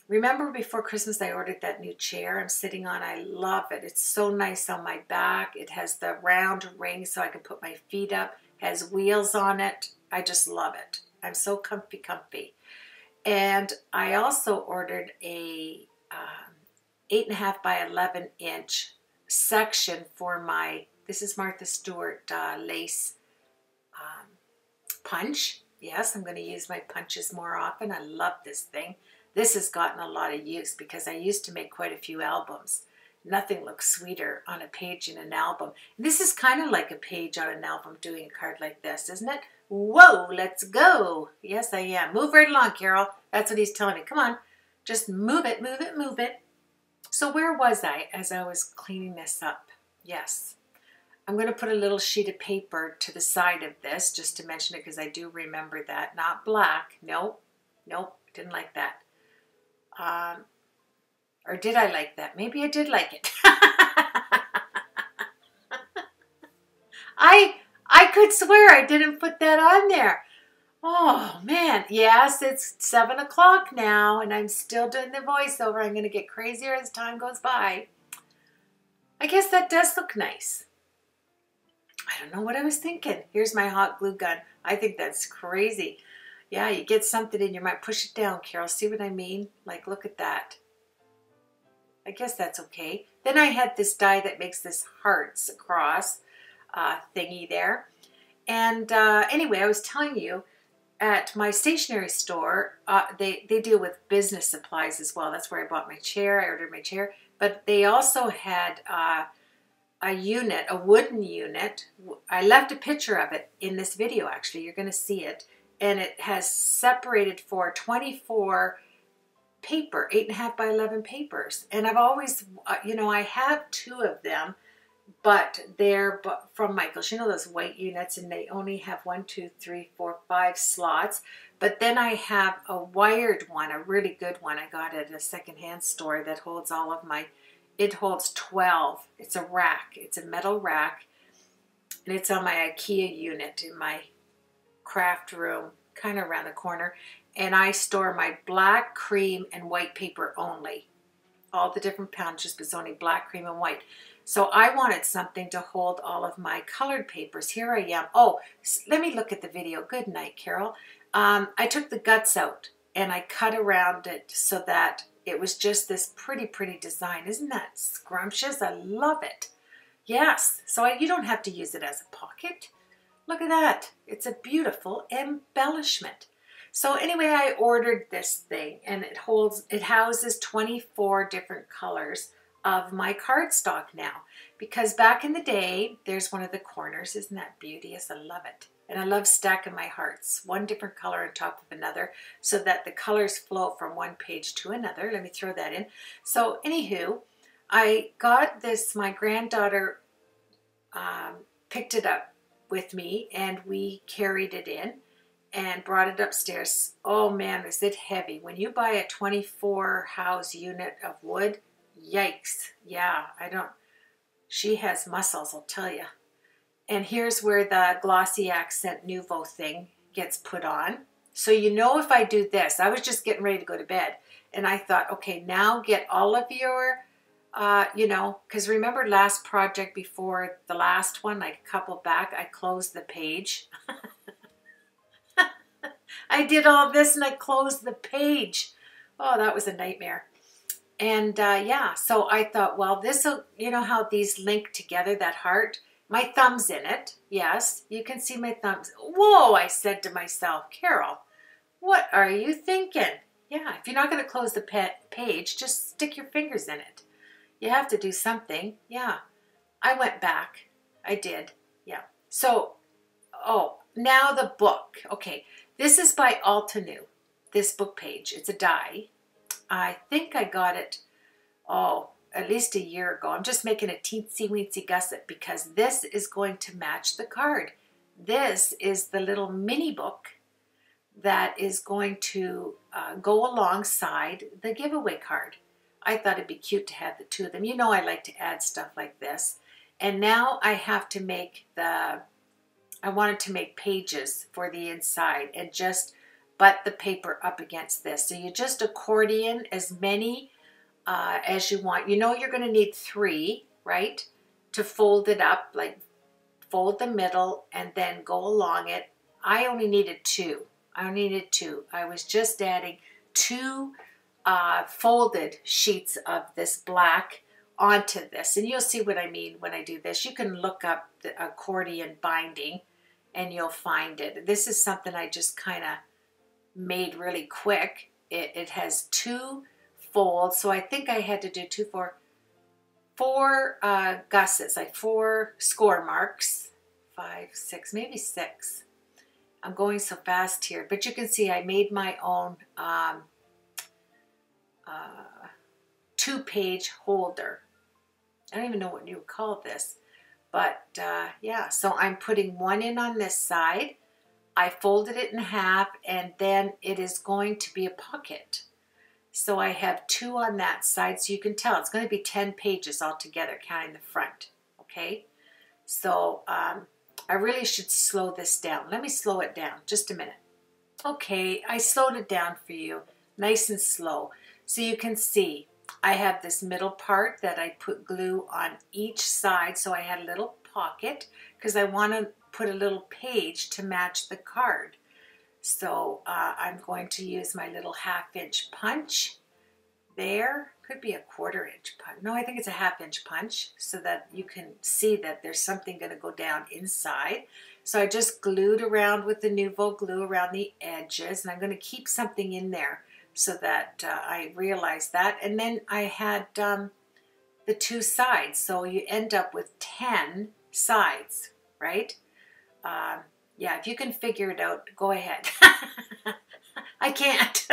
remember before Christmas I ordered that new chair I'm sitting on. I love it. It's so nice on my back. It has the round ring so I can put my feet up. It has wheels on it. I just love it. I'm so comfy. And I also ordered a 8.5 by 11 inch section for my, this is Martha Stewart lace punch. Yes, I'm going to use my punches more often. I love this thing. This has gotten a lot of use because I used to make quite a few albums. Nothing looks sweeter on a page in an album. This is kind of like a page on an album doing a card like this, isn't it? Whoa, let's go. Yes, I am. Move right along, Carol. That's what he's telling me. Come on. Just move it, move it, move it. So where was I as I was cleaning this up? Yes. I'm going to put a little sheet of paper to the side of this just to mention it because I do remember that. Not black. Nope. Nope. Didn't like that. Or did I like that? Maybe I did like it. I could swear I didn't put that on there. Oh, man. Yes, it's 7 o'clock now, and I'm still doing the voiceover. I'm going to get crazier as time goes by. I guess that does look nice. I don't know what I was thinking. Here's my hot glue gun. I think that's crazy. Yeah, you get something in your mind. Push it down, Carol. See what I mean? Like, look at that. I guess that's okay. Then I had this die that makes this hearts across thingy there. And anyway, I was telling you, at my stationery store, they deal with business supplies as well. That's where I bought my chair. I ordered my chair. But they also had a unit, a wooden unit. I left a picture of it in this video, actually. You're going to see it. And it has separated for 24 paper, 8.5 by 11 papers. And I've always, you know, I have 2 of them, but they're from Michael's. You know those white units, and they only have 1, 2, 3, 4, 5 slots. But then I have a wired one, a really good one I got at a secondhand store that holds all of my, it holds 12. It's a rack. It's a metal rack, and it's on my IKEA unit in my craft room, kind of around the corner. And I store my black, cream, and white paper only. All the different pouches, but it's only black, cream, and white. So I wanted something to hold all of my colored papers. Here I am. Oh, let me look at the video. Good night, Carol. I took the guts out and I cut around it so that it was just this pretty design. Isn't that scrumptious? I love it. Yes. So you don't have to use it as a pocket. Look at that. It's a beautiful embellishment. So anyway, I ordered this thing, and it houses 24 different colors of my cardstock now. Because back in the day, there's one of the corners. Isn't that beauteous? I love it. And I love stacking my hearts, one different color on top of another, so that the colors flow from one page to another. Let me throw that in. So anywho, I got this, my granddaughter picked it up with me, and we carried it in and brought it upstairs. Oh man, is it heavy. When you buy a 24 house unit of wood, yikes. Yeah, she has muscles, I'll tell you. And here's where the Glossy Accent Nouveau thing gets put on. So you know, if I do this, I was just getting ready to go to bed, and I thought, okay, now get all of your, you know, because remember last project before the last one, like a couple back, I closed the page. I did all this and I closed the page. Oh, that was a nightmare. And yeah, so I thought, well, this will, you know how these link together, that heart? My thumb's in it. Yes, you can see my thumbs. Whoa, I said to myself, Carol, what are you thinking? Yeah, if you're not going to close the page, just stick your fingers in it. You have to do something. Yeah, I went back. I did. Yeah. So, oh, now the book. Okay, this is by Altenew, this book page. It's a die. I think I got it, oh, at least a year ago. I'm just making a teensy-weensy gusset because this is going to match the card. This is the little mini book that is going to go alongside the giveaway card. I thought it'd be cute to have the 2 of them. You know I like to add stuff like this. And now I have to make I wanted to make pages for the inside and just but the paper up against this. So you just accordion as many as you want. You know you're going to need 3, right, to fold it up, like fold the middle and then go along it. I only needed 2. I was just adding 2 folded sheets of this black onto this, and you'll see what I mean when I do this. You can look up the accordion binding and you'll find it. This is something I just kind of made really quick. It has 2 folds, so I think I had to do 4 gusses, like 4 score marks, 5, 6, maybe 6. I'm going so fast here, but you can see I made my own 2-page holder. I don't even know what you would call this, but yeah, so I'm putting 1 in on this side. I folded it in half, and then it is going to be a pocket. So I have 2 on that side, so you can tell it's going to be 10 pages altogether, counting the front, okay? So I really should slow this down. Let me slow it down, just a minute. Okay, I slowed it down for you, nice and slow. So you can see I have this middle part that I put glue on each side, so I had a little pocket because I want to put a little page to match the card. So I'm going to use my little 1/2-inch punch there. Could be a 1/4-inch punch. No, I think it's a 1/2-inch punch so that you can see that there's something going to go down inside. So I just glued around with the Nouveau glue around the edges, and I'm going to keep something in there so that I realized that. And then I had the 2 sides, so you end up with 10 sides, right? Yeah, if you can figure it out, go ahead. I can't.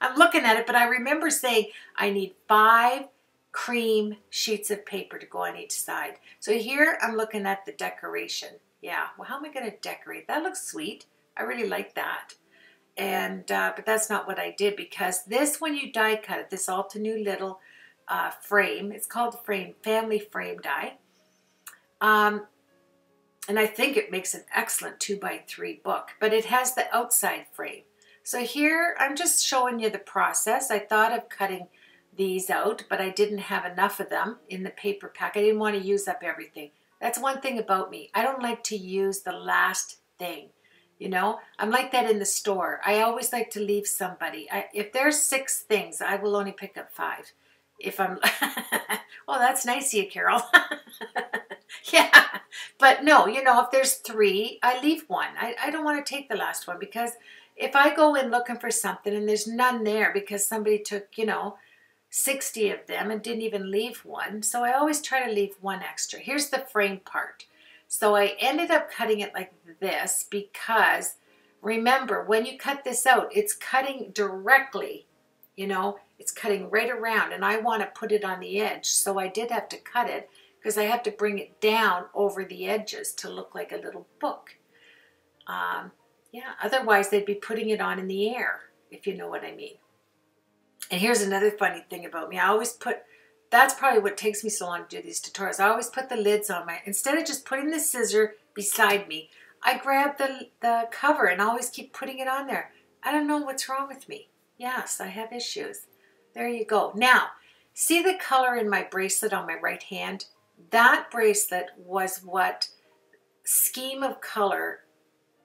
I'm looking at it, but I remember saying I need 5 cream sheets of paper to go on each side. So here I'm looking at the decoration. Yeah, well, how am I going to decorate? That looks sweet. I really like that. And but that's not what I did, because this, when you die cut it, this Altenew little frame, it's called the frame, family frame die. And I think it makes an excellent 2x3 book, but it has the outside frame. So here I'm just showing you the process. I thought of cutting these out, but I didn't have enough of them in the paper pack. I didn't want to use up everything. That's one thing about me. I don't like to use the last thing. You know, I'm like that in the store. I always like to leave somebody. If there's 6 things, I will only pick up 5. If I'm, well, that's nice of you, Carol. Yeah, but no, you know, if there's 3, I leave 1. I don't want to take the last one, because if I go in looking for something and there's none there because somebody took, you know, 60 of them and didn't even leave 1. So I always try to leave 1 extra. Here's the frame part. So I ended up cutting it like this because, remember, when you cut this out, it's cutting directly, you know, it's cutting right around, and I want to put it on the edge. So I did have to cut it because I have to bring it down over the edges to look like a little book. Yeah, otherwise they'd be putting it on in the air, if you know what I mean. And here's another funny thing about me. I always put, that's probably what takes me so long to do these tutorials. I always put the lids on my, instead of just putting the scissor beside me, I grab the cover and always keep putting it on there. I don't know what's wrong with me. Yes, I have issues. There you go. Now, see the color in my bracelet on my right hand? That bracelet was what scheme of color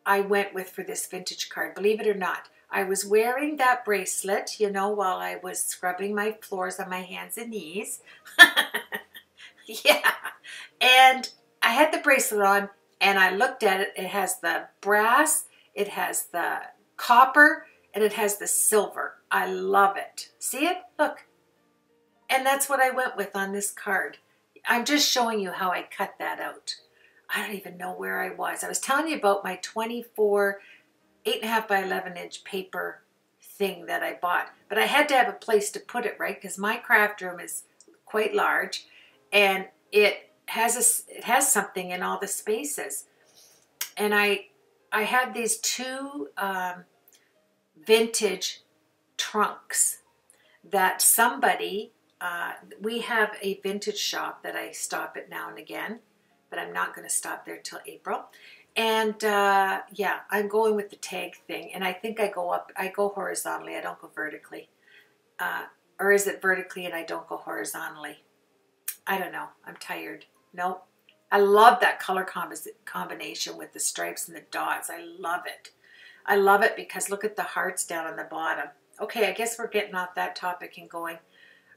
I went with for this vintage card, believe it or not. I was wearing that bracelet, you know, while I was scrubbing my floors on my hands and knees. Yeah. And I had the bracelet on, and I looked at it. It has the brass, it has the copper, and it has the silver. I love it. See it? Look. And that's what I went with on this card. I'm just showing you how I cut that out. I don't even know where I was. I was telling you about my 24 8.5 by 11 inch paper thing that I bought. But I had to have a place to put it, right? Because my craft room is quite large, and it has something in all the spaces. And I had these 2 vintage trunks that somebody, we have a vintage shop that I stop at now and again, but I'm not going to stop there till April. And yeah, I'm going with the tag thing. And I think I go horizontally. I don't go vertically. Or is it vertically and I don't go horizontally? I don't know. I'm tired. Nope. I love that color combination with the stripes and the dots. I love it. I love it because look at the hearts down on the bottom. Okay, I guess we're getting off that topic and going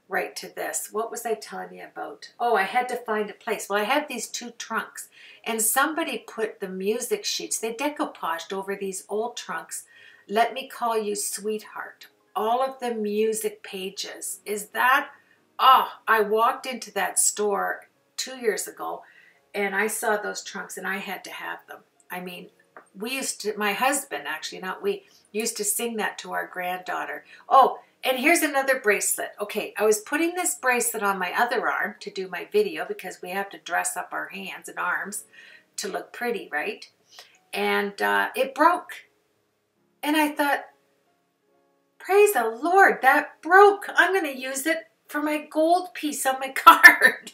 right to this. What was I telling you about? Oh, I had to find a place. Well, I had these 2 trunks, and somebody put the music sheets, they decoupaged over these old trunks. Let Me Call You Sweetheart. All of the music pages. Is that, oh, I walked into that store 2 years ago, and I saw those trunks, and I had to have them. I mean, we used to, my husband actually, not we, used to sing that to our granddaughter. Oh, and here's another bracelet. Okay, I was putting this bracelet on my other arm to do my video because we have to dress up our hands and arms to look pretty, right? And it broke. And I thought, praise the Lord, that broke. I'm going to use it for my gold piece on my card.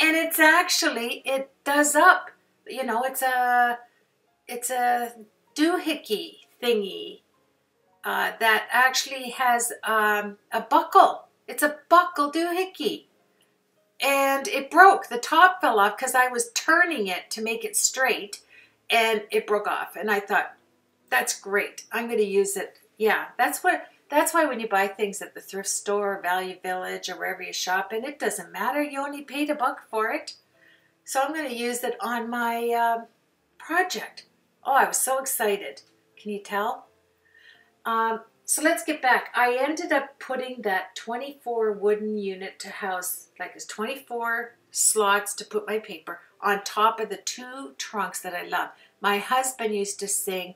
And it's actually, it does up. You know, it's a doohickey thingy. That actually has a buckle. It's a buckle doohickey. And it broke. The top fell off because I was turning it to make it straight, and it broke off. And I thought, that's great. I'm going to use it. Yeah, that's why when you buy things at the thrift store or Value Village or wherever you shop, and it doesn't matter. You only paid $1 for it. So I'm going to use it on my project. Oh, I was so excited. Can you tell? So let's get back. I ended up putting that 24 wooden unit to house, like it's 24 slots to put my paper on top of the 2 trunks that I love. My husband used to sing,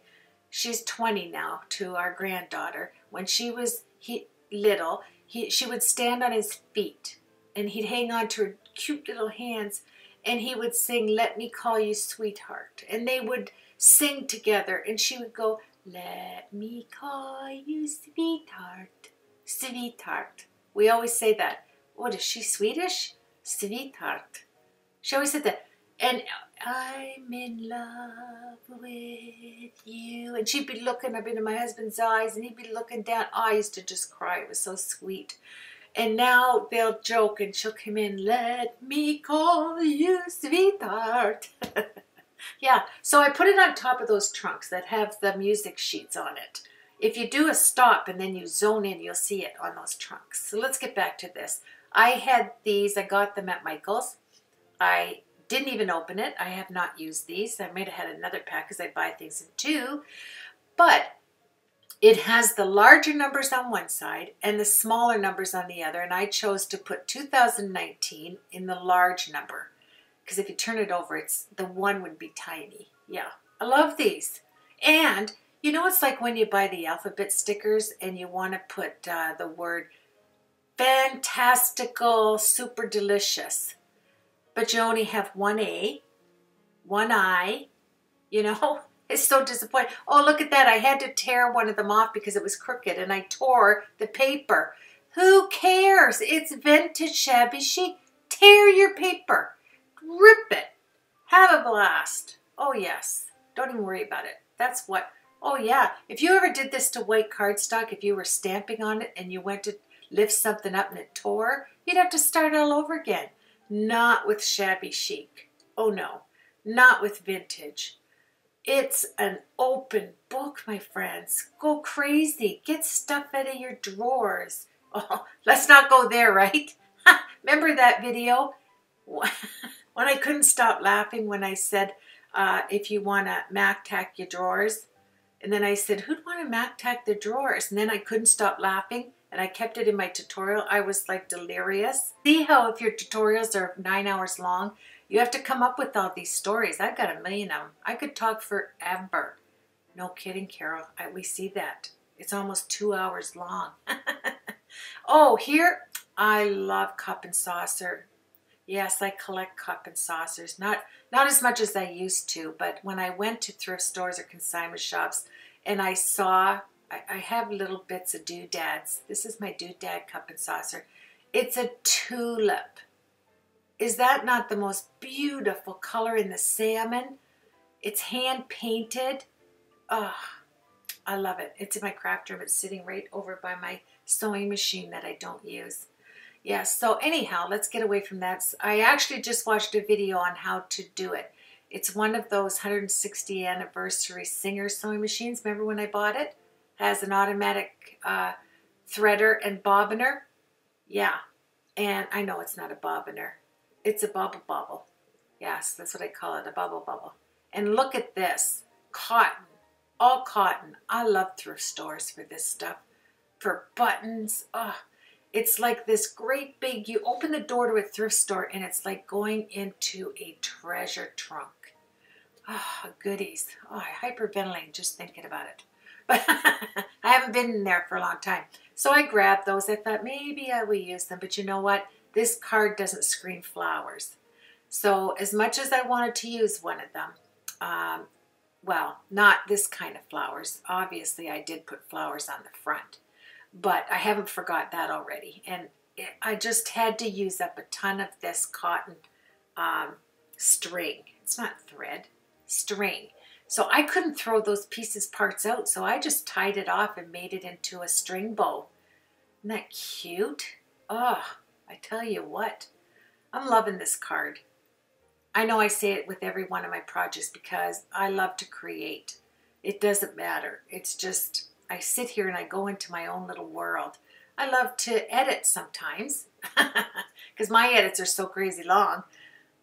she's 20 now, to our granddaughter. When she was little, she would stand on his feet and he'd hang on to her cute little hands and he would sing, Let Me Call You Sweetheart. And they would sing together and she would go, Let me call you sweetheart, sweetheart. We always say that. What is she, Swedish? Sweetheart. She always said that. And I'm in love with you. And she'd be looking up into my husband's eyes and he'd be looking down. Oh, I used to just cry. It was so sweet. And now they'll joke and she'll come in, Let me call you sweetheart. Yeah, so I put it on top of those trunks that have the music sheets on it. If you do a stop and then you zone in, you'll see it on those trunks. So let's get back to this. I had these. I got them at Michael's. I didn't even open it. I have not used these. I might have had another pack because I buy things in 2. But it has the larger numbers on one side and the smaller numbers on the other. And I chose to put 2019 in the large number. Because if you turn it over, the 1 would be tiny. Yeah, I love these. And you know, it's like when you buy the alphabet stickers and you want to put the word fantastical, super delicious. But you only have 1 A, 1 I, you know. It's so disappointing. Oh, look at that. I had to tear one of them off because it was crooked and I tore the paper. Who cares? It's vintage shabby chic. Tear your paper. Rip it. Have a blast. Oh, yes. Don't even worry about it. That's what. Oh, yeah. If you ever did this to white cardstock, if you were stamping on it and you went to lift something up and it tore, you'd have to start all over again. Not with shabby chic. Oh, no. Not with vintage. It's an open book, my friends. Go crazy. Get stuff out of your drawers. Oh, let's not go there, right? Remember that video? When I couldn't stop laughing when I said, if you want to Mac tack your drawers. And then I said, who'd want to Mac tack their drawers? And then I couldn't stop laughing. And I kept it in my tutorial. I was like delirious. See how if your tutorials are 9 hours long, you have to come up with all these stories. I've got a million of them. I could talk forever. No kidding, Carol. We see that. It's almost 2 hours long. Oh, here, I love cup and saucer. Yes, I collect cup and saucers. Not as much as I used to, but when I went to thrift stores or consignment shops and I saw, I have little bits of doodads. This is my doodad cup and saucer. It's a tulip. Is that not the most beautiful color in the salmon? It's hand painted. Oh, I love it. It's in my craft room. It's sitting right over by my sewing machine that I don't use. Yeah, so anyhow, let's get away from that. I actually just watched a video on how to do it. It's one of those 160th anniversary Singer sewing machines. Remember when I bought it? It has an automatic threader and bobbiner. Yeah, and I know it's not a bobbiner. It's a bobble. Yes, that's what I call it, a bubble. And look at this, cotton, all cotton. I love thrift stores for this stuff, for buttons. Oh, it's like this great big, you open the door to a thrift store and it's like going into a treasure trunk. Oh, goodies. Oh, I hyperventilate just thinking about it. But I haven't been in there for a long time. So I grabbed those. I thought maybe I will use them. But you know what? This card doesn't scream flowers. So as much as I wanted to use one of them, well, not this kind of flowers. Obviously, I did put flowers on the front. But I haven't forgot that already. And I just had to use up a ton of this cotton string. It's not thread, string. So I couldn't throw those parts out. So I just tied it off and made it into a string bow. Isn't that cute? Oh, I tell you what. I'm loving this card. I know I say it with every one of my projects because I love to create. It doesn't matter. It's just, I sit here and I go into my own little world. I love to edit sometimes because my edits are so crazy long.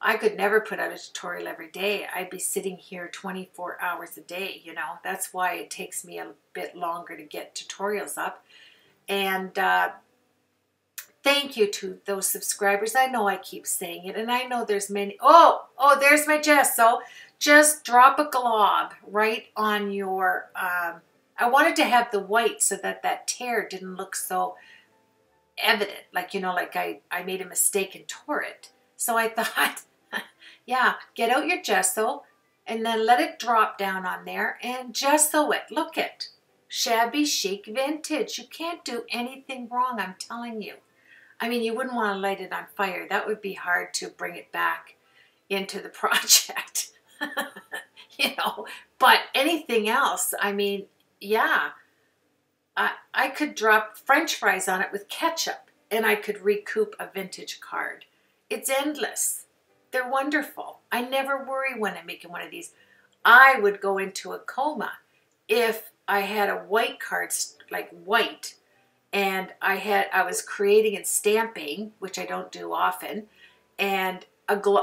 I could never put out a tutorial every day. I'd be sitting here 24 hours a day, you know. That's why it takes me a bit longer to get tutorials up. And thank you to those subscribers. I know I keep saying it, and I know there's many. Oh, there's my gesso. Just drop a glob right on your, I wanted to have the white so that that tear didn't look so evident. Like, you know, like I made a mistake and tore it. So I thought, yeah, get out your gesso and then let it drop down on there and gesso it. Look it. Shabby chic vintage. You can't do anything wrong, I'm telling you. I mean, you wouldn't want to light it on fire. That would be hard to bring it back into the project. You know, but anything else, I mean, yeah, I could drop French fries on it with ketchup and I could recoup a vintage card. It's endless. They're wonderful. I never worry when I'm making one of these. I would go into a coma if I had a white card, like white, and I was creating and stamping, which I don't do often, and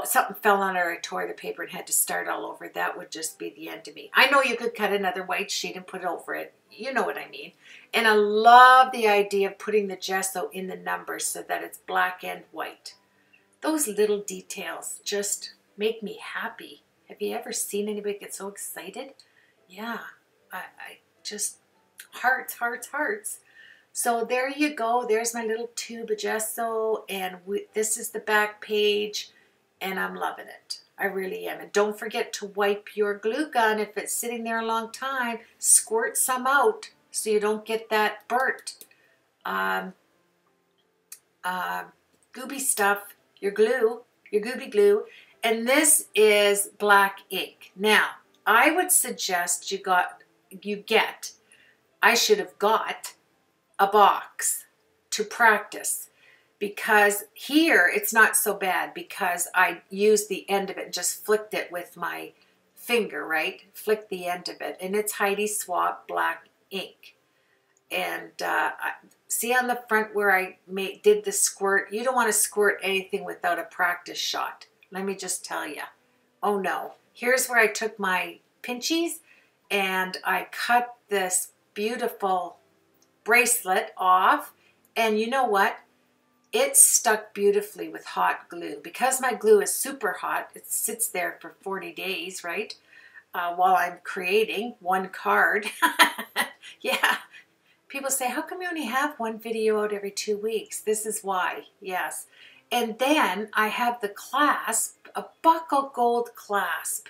something fell on it or I tore the paper and had to start all over. That would just be the end of me. I know you could cut another white sheet and put it over it. You know what I mean. And I love the idea of putting the gesso in the numbers so that it's black and white. Those little details just make me happy. Have you ever seen anybody get so excited? Yeah, I just, hearts, hearts, hearts. So there you go. There's my little tube of gesso, and this is the back page. And I'm loving it. I really am. And don't forget to wipe your glue gun if it's sitting there a long time. Squirt some out so you don't get that burnt gooby stuff, your glue, your gooby glue. And this is black ink. Now, I would suggest I should have got a box to practice. Because here, it's not so bad because I used the end of it and just flicked it with my finger, right? Flicked the end of it. And it's Heidi Swapp black ink. And see on the front where I did the squirt? You don't want to squirt anything without a practice shot. Let me just tell you. Oh no. Here's where I took my pinchies and I cut this beautiful bracelet off. And you know what? It stuck beautifully with hot glue. Because my glue is super hot, it sits there for 40 days, right? While I'm creating one card. Yeah. People say, how come you only have one video out every 2 weeks? This is why, yes. And then I have the clasp, a buckle gold clasp.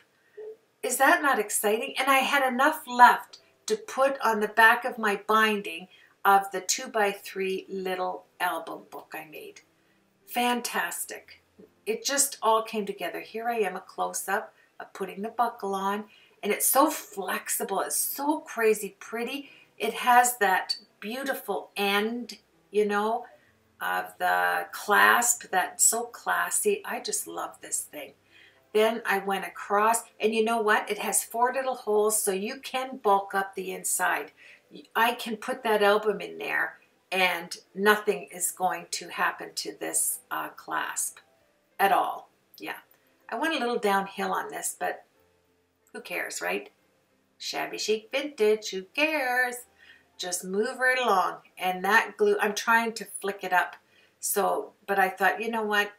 Is that not exciting? And I had enough left to put on the back of my binding of the 2x3 little album book I made. Fantastic. It just all came together. Here I am, a close-up of putting the buckle on. And it's so flexible. It's so crazy pretty. It has that beautiful end, you know, of the clasp that's so classy. I just love this thing. Then I went across, and you know what? It has 4 little holes, so you can bulk up the inside. I can put that album in there, and nothing is going to happen to this clasp at all. Yeah, I went a little downhill on this, but who cares, right? Shabby chic vintage, who cares? Just move right along. And that glue, I'm trying to flick it up. So, but I thought, you know what?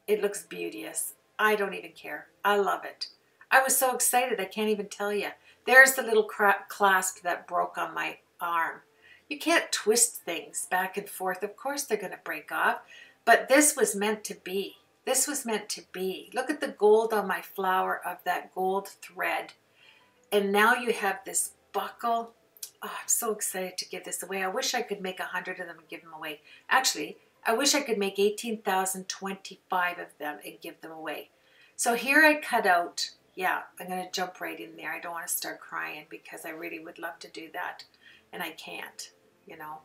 It looks beauteous. I don't even care. I love it. I was so excited, I can't even tell you. There's the little clasp that broke on my arm. You can't twist things back and forth. Of course they're going to break off. But this was meant to be. This was meant to be. Look at the gold on my flower of that gold thread. And now you have this buckle. Oh, I'm so excited to give this away. I wish I could make 100 of them and give them away. Actually, I wish I could make 18,025 of them and give them away. So here I cut out, yeah, I'm going to jump right in there. I don't want to start crying because I really would love to do that. And I can't, you know.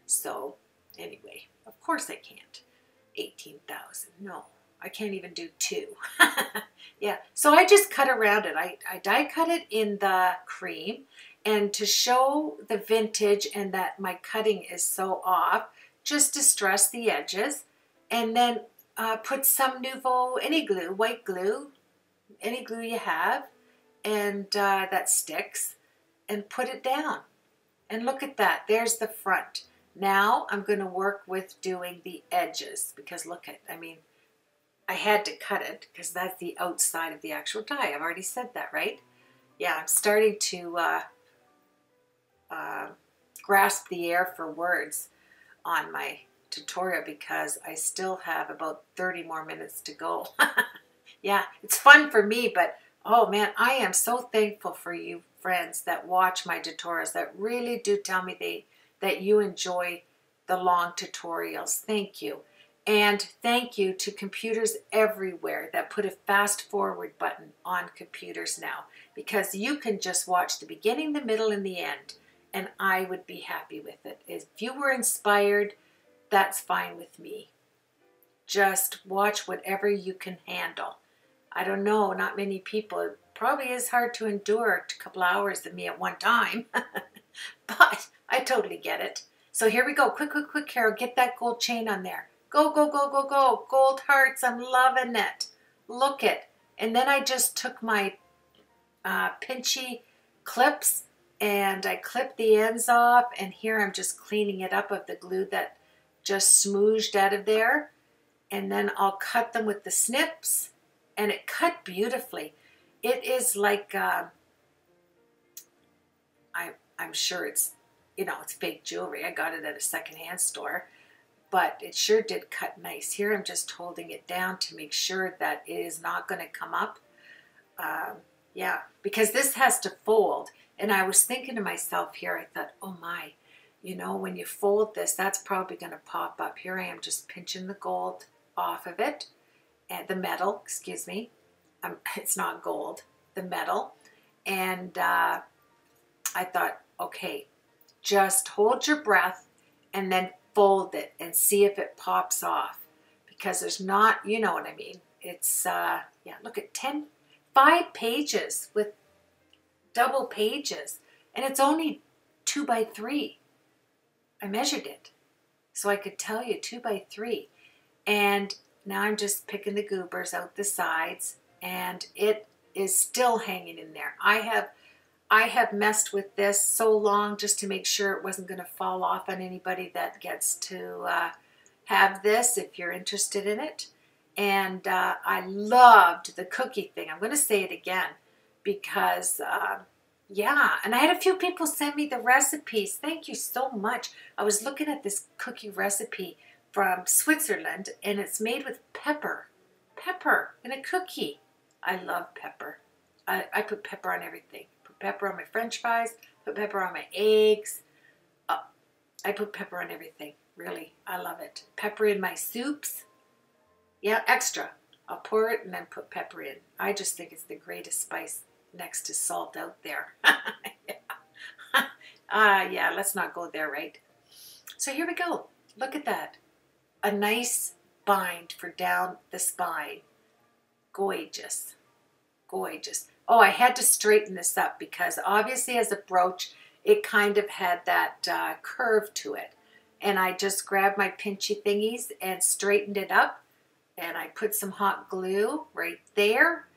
So anyway, of course I can't. 18,000, no. I can't even do 2. Yeah, so I just cut around it. I die cut it in the cream. And to show the vintage and that my cutting is so off, just distress the edges. And then put some Nouveau, any glue, white glue, any glue you have, and that sticks, and put it down. And look at that, there's the front. Now I'm going to work with doing the edges because look at, I mean, I had to cut it because that's the outside of the actual die. I've already said that, right? Yeah, I'm starting to grasp the air for words on my tutorial because I still have about 30 more minutes to go. Yeah, it's fun for me, but oh man, I am so thankful for you friends that watch my tutorials, that really do tell me that you enjoy the long tutorials. Thank you. And thank you to computers everywhere that put a fast forward button on computers now, because you can just watch the beginning, the middle, and the end, and I would be happy with it. If you were inspired, that's fine with me. Just watch whatever you can handle. I don't know, not many people. It probably is hard to endure a couple hours of me at one time, but I totally get it. So here we go. Quick, quick, quick, Carol. Get that gold chain on there. Go, go, go, go, go. Gold hearts. I'm loving it. Look it. And then I just took my pinchy clips and I clipped the ends off. And here I'm just cleaning it up of the glue that just smooshed out of there. And then I'll cut them with the snips. And it cut beautifully. It is like, I'm sure it's, you know, it's fake jewelry. I got it at a secondhand store. But it sure did cut nice. Here I'm just holding it down to make sure that it is not going to come up. Yeah, because this has to fold. And I was thinking to myself here, I thought, oh my, you know, when you fold this, that's probably going to pop up. Here I am just pinching the gold off of it. And the metal, excuse me. It's not gold, the metal. And I thought, okay, just hold your breath and then fold it and see if it pops off, because there's not, you know what I mean. It's, yeah, look at 5 pages with double pages, and it's only 2 by 3. I measured it, so I could tell you 2 by 3. And now I'm just picking the goobers out the sides, and it is still hanging in there. I have messed with this so long just to make sure it wasn't going to fall off on anybody that gets to have this, if you're interested in it. And I loved the cookie thing. I'm going to say it again because, yeah, and I had a few people send me the recipes. Thank you so much. I was looking at this cookie recipe from Switzerland, and it's made with pepper. Pepper in a cookie. I love pepper. I put pepper on everything. Pepper on my french fries, put pepper on my eggs. I put pepper on everything, really. I love it. Pepper in my soups. Yeah, extra. I'll pour it and then put pepper in. I just think it's the greatest spice next to salt out there. Yeah, let's not go there, right? So here we go. Look at that. A nice bind for down the spine. Gorgeous. Gorgeous. Oh, I had to straighten this up because obviously as a brooch, it kind of had that curve to it. And I just grabbed my pinchy thingies and straightened it up. And I put some hot glue right there.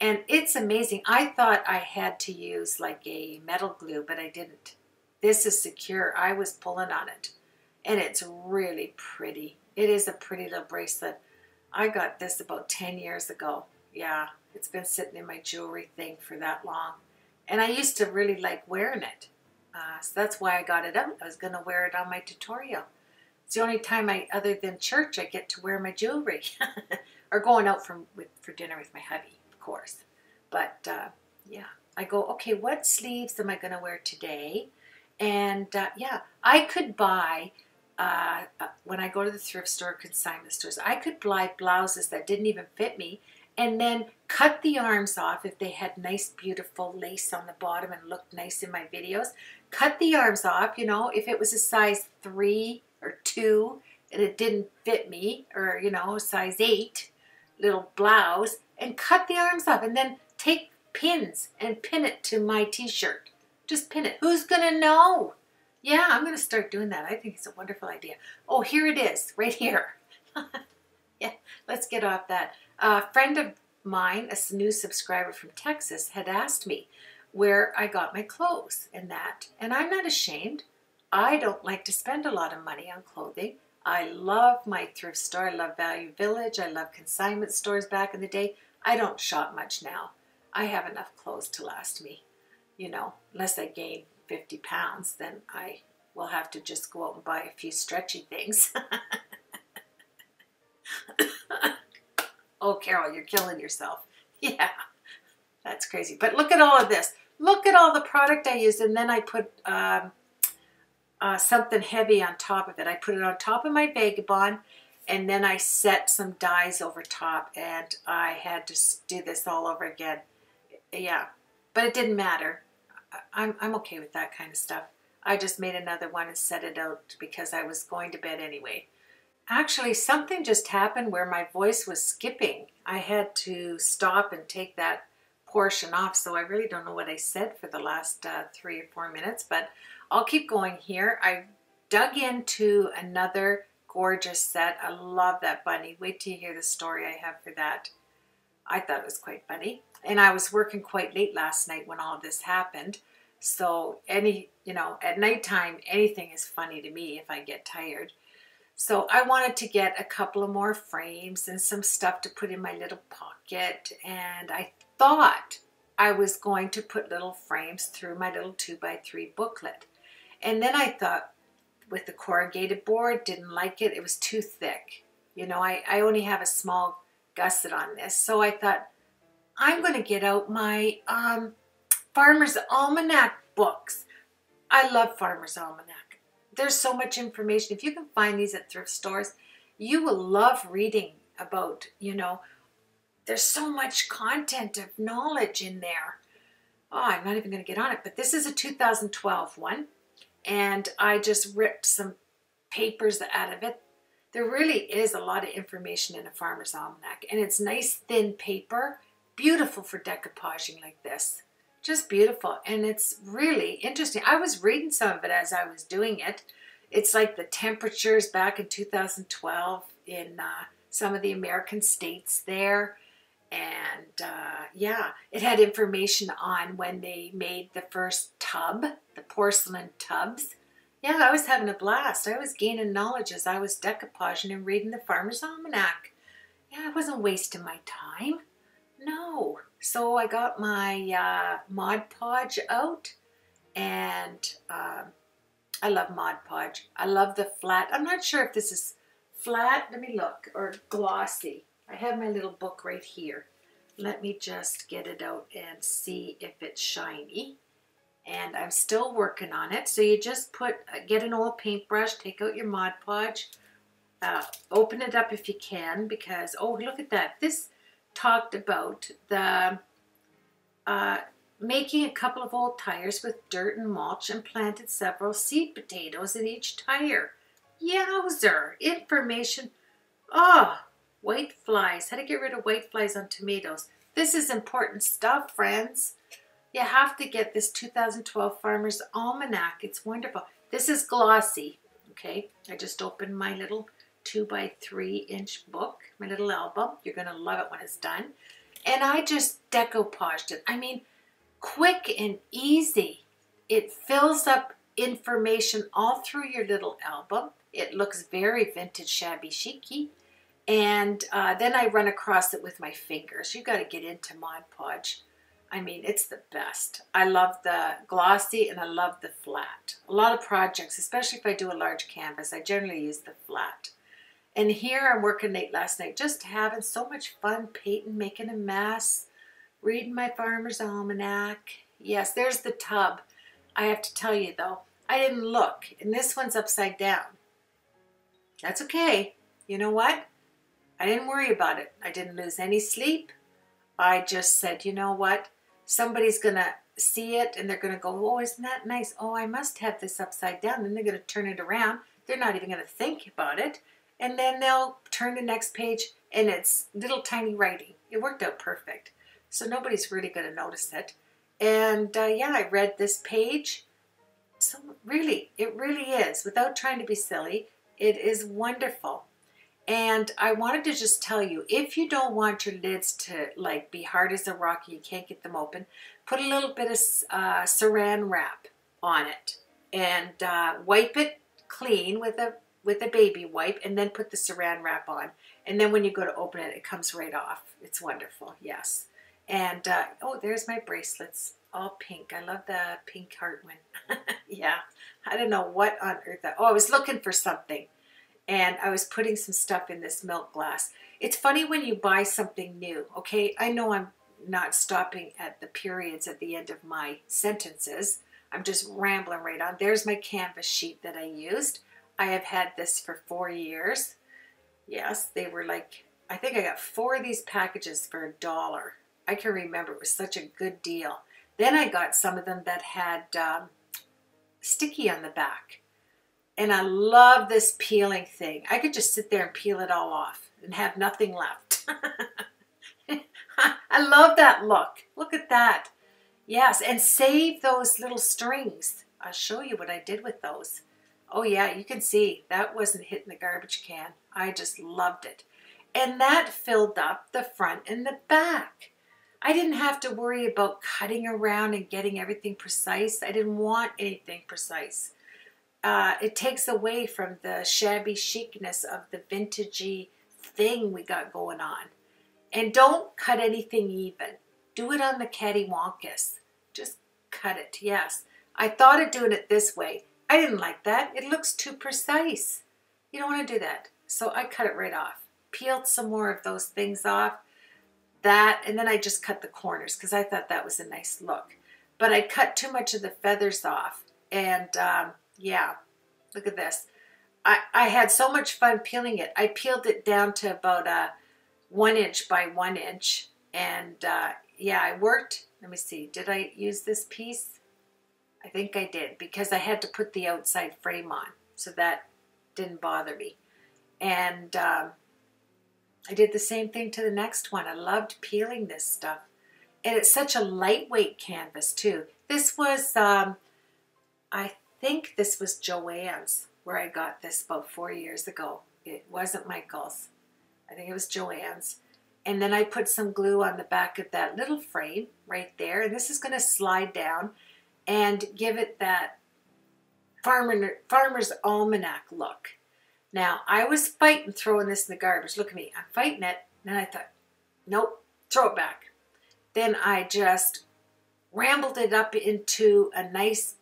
And it's amazing. I thought I had to use like a metal glue, but I didn't. This is secure. I was pulling on it. And it's really pretty. It is a pretty little bracelet. I got this about 10 years ago. Yeah, it's been sitting in my jewelry thing for that long. And I used to really like wearing it. So that's why I got it out. I was going to wear it on my tutorial. It's the only time other than church, I get to wear my jewelry. Or going out for dinner with my hubby, of course. But yeah, I go, okay, what sleeves am I going to wear today? And yeah, I could buy, when I go to the thrift store, consignment stores, I could buy blouses that didn't even fit me and then cut the arms off if they had nice, beautiful lace on the bottom and looked nice in my videos. Cut the arms off, you know, if it was a size 3 or 2 and it didn't fit me, or, you know, size 8 little blouse, and cut the arms off and then take pins and pin it to my t-shirt. Just pin it. Who's gonna know? Yeah, I'm gonna start doing that. I think it's a wonderful idea. Oh, here it is, right here. Yeah, let's get off that. A friend of mine, a new subscriber from Texas, had asked me where I got my clothes and that. And I'm not ashamed. I don't like to spend a lot of money on clothing. I love my thrift store. I love Value Village. I love consignment stores back in the day. I don't shop much now. I have enough clothes to last me. You know, unless I gain 50 pounds, then I will have to just go out and buy a few stretchy things. Oh, Carol, you're killing yourself. Yeah, that's crazy. But look at all of this. Look at all the product I used, and then I put something heavy on top of it. I put it on top of my Vagabond, and then I set some dies over top, and I had to do this all over again. Yeah, but it didn't matter. I'm okay with that kind of stuff. I just made another one and set it out because I was going to bed anyway. Actually, something just happened where my voice was skipping. I had to stop and take that portion off, so I really don't know what I said for the last 3 or 4 minutes, but I'll keep going here. I dug into another gorgeous set. I love that bunny. Wait till you hear the story I have for that. I thought it was quite funny. And I was working quite late last night when all of this happened. So at nighttime, anything is funny to me if I get tired. So I wanted to get a couple of more frames and some stuff to put in my little pocket. And I thought I was going to put little frames through my little 2x3 booklet. And then I thought with the corrugated board, didn't like it. It was too thick. You know, I only have a small gusset on this. So I thought, I'm going to get out my Farmer's Almanac books. I love Farmer's Almanac. There's so much information. If you can find these at thrift stores, you will love reading about, you know, there's so much content of knowledge in there. Oh, I'm not even going to get on it. But this is a 2012 one. And I just ripped some papers out of it. There really is a lot of information in a Farmer's Almanac. And it's nice, thin paper. Beautiful for decoupaging like this. Just beautiful. And it's really interesting. I was reading some of it as I was doing it. It's like the temperatures back in 2012 in some of the American states there. And yeah, it had information on when they made the first tub, the porcelain tubs. Yeah, I was having a blast. I was gaining knowledge as I was decoupaging and reading the Farmer's Almanac. Yeah, I wasn't wasting my time. No. So I got my Mod Podge out, and I love Mod Podge. I love the flat. I'm not sure if this is flat, let me look, or glossy. I have my little book right here. Let me just get it out and see if it's shiny. And I'm still working on it. So you just get an old paintbrush, take out your Mod Podge, open it up if you can, because, oh, look at that. This talked about the making a couple of old tires with dirt and mulch and planted several seed potatoes in each tire. Yowzer! Information. Oh, white flies. How to get rid of white flies on tomatoes. This is important stuff, friends. You have to get this 2012 Farmer's Almanac. It's wonderful. This is glossy. Okay, I just opened my little 2x3-inch book, my little album. You're going to love it when it's done. And I just decoupaged it. I mean, quick and easy. It fills up information all through your little album. It looks very vintage, shabby, chicy. And then I run across it with my fingers. You got to get into Mod Podge. I mean, it's the best. I love the glossy and I love the flat. A lot of projects, especially if I do a large canvas, I generally use the flat. And here I'm working late last night, just having so much fun painting, making a mess, reading my Farmer's Almanac. Yes, there's the tub. I have to tell you though, I didn't look, and this one's upside down. That's okay. You know what? I didn't worry about it. I didn't lose any sleep. I just said, you know what? Somebody's going to see it and they're going to go, oh, isn't that nice? Oh, I must have this upside down. Then they're going to turn it around. They're not even going to think about it. And then they'll turn the next page and it's little tiny writing. It worked out perfect. So nobody's really going to notice it. And yeah, I read this page. So really, it really is. Without trying to be silly, it is wonderful. And I wanted to just tell you, if you don't want your lids to like be hard as a rock, you can't get them open, put a little bit of saran wrap on it and wipe it clean with a baby wipe, and then put the saran wrap on. And then when you go to open it, it comes right off. It's wonderful, yes. And oh, there's my bracelets, all pink. I love the pink heart one. Yeah, I don't know what on earth. Oh, I was looking for something. And I was putting some stuff in this milk glass. It's funny when you buy something new, okay? I know I'm not stopping at the periods at the end of my sentences. I'm just rambling right on. There's my canvas sheet that I used. I have had this for 4 years. Yes, they were like, I think I got 4 of these packages for $1. I can remember, it was such a good deal. Then I got some of them that had sticky on the back. And I love this peeling thing. I could just sit there and peel it all off and have nothing left. I love that look. Look at that. Yes, and save those little strings. I'll show you what I did with those. Oh yeah, you can see that wasn't hitting the garbage can. I just loved it. And that filled up the front and the back. I didn't have to worry about cutting around and getting everything precise. I didn't want anything precise. It takes away from the shabby chicness of the vintagey thing we got going on. And don't cut anything even. Do it on the cattywampus. Just cut it, yes. I thought of doing it this way. I didn't like that. It looks too precise. You don't want to do that. So I cut it right off. Peeled some more of those things off. That, and then I just cut the corners because I thought that was a nice look. But I cut too much of the feathers off. And yeah, look at this. I had so much fun peeling it. I peeled it down to about 1 inch by 1 inch. And yeah, I worked. Let me see. Did I use this piece? I think I did, because I had to put the outside frame on. So that didn't bother me. And I did the same thing to the next one. I loved peeling this stuff. And it's such a lightweight canvas too. This was, I think this was Joann's, where I got this about 4 years ago. It wasn't Michael's. I think it was Joann's. And then I put some glue on the back of that little frame right there. And this is going to slide down and give it that Farmer's Almanac look. Now, I was fighting throwing this in the garbage. Look at me. I'm fighting it. And then I thought, nope, throw it back. Then I just rambled it up into a nice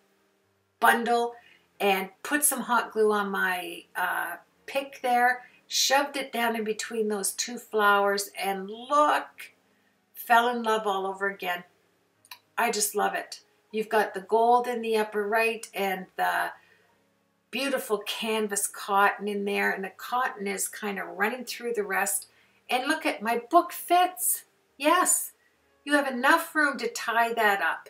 bundle and put some hot glue on my pick there, shoved it down in between those 2 flowers, and look, fell in love all over again. I just love it. You've got the gold in the upper right and the beautiful canvas cotton in there, and the cotton is kind of running through the rest, And look at my book fits. Yes, you have enough room to tie that up.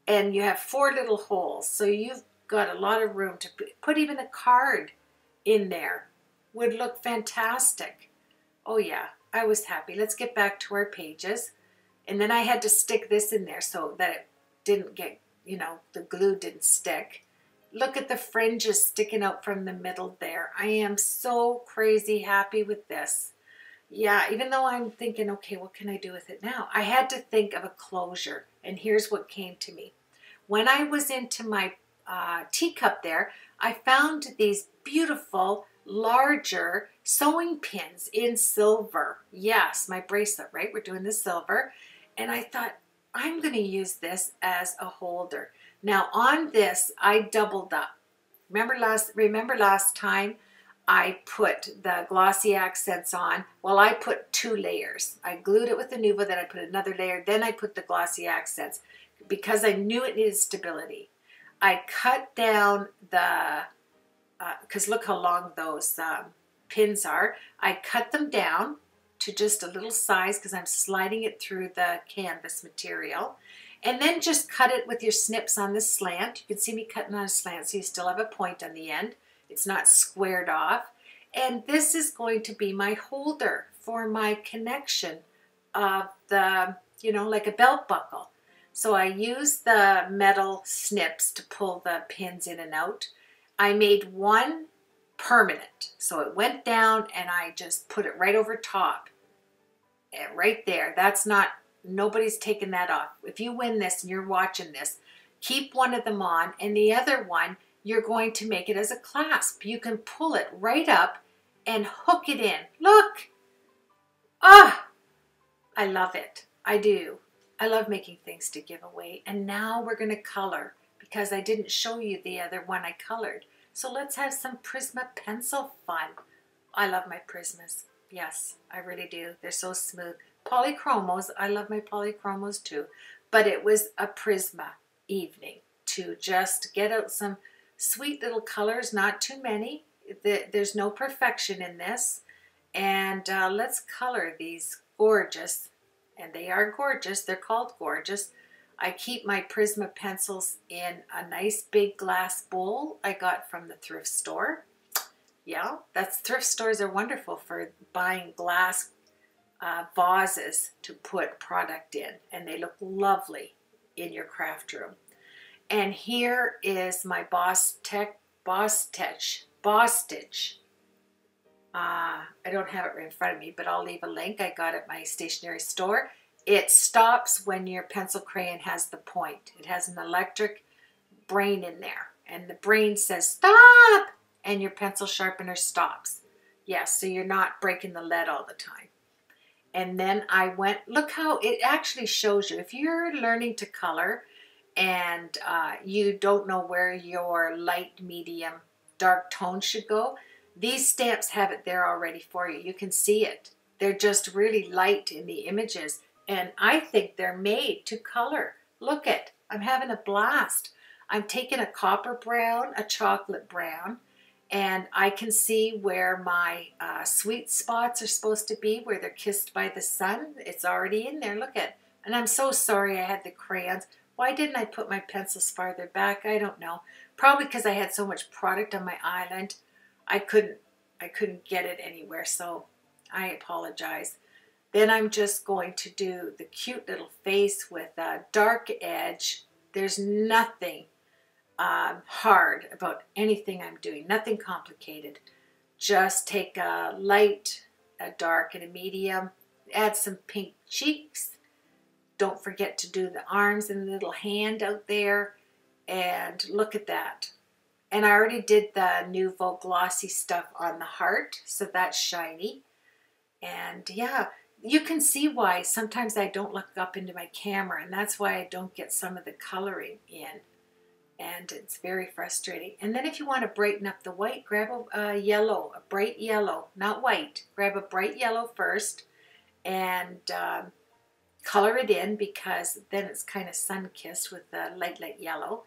And you have 4 little holes. So you've got a lot of room to put even a card in there. Would look fantastic. Oh yeah, I was happy. Let's get back to our pages. And then I had to stick this in there so that it didn't get, you know, the glue didn't stick. Look at the fringes sticking out from the middle there. I am so crazy happy with this. Yeah, even though I'm thinking, okay, what can I do with it now? I had to think of a closure, and here's what came to me. When I was into my teacup there, I found these beautiful, larger sewing pins in silver. Yes, my bracelet, right? We're doing the silver. And I thought, I'm going to use this as a holder. Now on this, I doubled up. Remember last time I put the Glossy Accents on? Well, I put 2 layers. I glued it with the Nuvo, then I put another layer, then I put the Glossy Accents because I knew it needed stability. I cut down the, because look how long those pins are. I cut them down to just a little size because I'm sliding it through the canvas material. And then just cut it with your snips on the slant. You can see me cutting on a slant so you still have a point on the end. It's not squared off. And this is going to be my holder for my connection of the, you know, like a belt buckle. So I used the metal snips to pull the pins in and out. I made one permanent. So it went down and I just put it right over top. And right there. That's not, nobody's taking that off. If you win this and you're watching this, keep one of them on, and the other one, you're going to make it as a clasp. You can pull it right up and hook it in. Look! Ah! I love it. I do. I love making things to give away. And now we're going to color because I didn't show you the other one I colored. So let's have some Prisma pencil fun. I love my Prismas. Yes, I really do. They're so smooth. Polychromos, I love my polychromos too. But it was a Prisma evening to just get out some sweet little colors, not too many. There's no perfection in this. And let's color these gorgeous, and they are gorgeous. They're called gorgeous. I keep my Prisma pencils in a nice big glass bowl I got from the thrift store. Yeah, thrift stores are wonderful for buying glass vases to put product in, and they look lovely in your craft room. And here is my Boss Stitch. I don't have it right in front of me, but I'll leave a link. I got it at my stationery store. It stops when your pencil crayon has the point. It has an electric brain in there, and the brain says stop, and your pencil sharpener stops. Yes, so you're not breaking the lead all the time. And then I went, look how it actually shows you. If you're learning to color and you don't know where your light, medium, dark tone should go, these stamps have it there already for you. You can see it. They're just really light in the images. And I think they're made to color. Look it, I'm having a blast. I'm taking a copper brown, a chocolate brown, and I can see where my sweet spots are supposed to be, where they're kissed by the sun. It's already in there, look at. And I'm so sorry I had the crayons. Why didn't I put my pencils farther back? I don't know. Probably because I had so much product on my island. I couldn't get it anywhere, so I apologize. Then I'm just going to do the cute little face with a dark edge. There's nothing hard about anything I'm doing, nothing complicated. Just take a light, a dark, and a medium, add some pink cheeks. Don't forget to do the arms and the little hand out there, and look at that. And I already did the Nuvo glossy stuff on the heart, so that's shiny. And yeah, you can see why sometimes I don't look up into my camera, and that's why I don't get some of the coloring in. And it's very frustrating. And then if you want to brighten up the white, grab a yellow, a bright yellow, not white. Grab a bright yellow first and color it in, because then it's kind of sun-kissed with the light yellow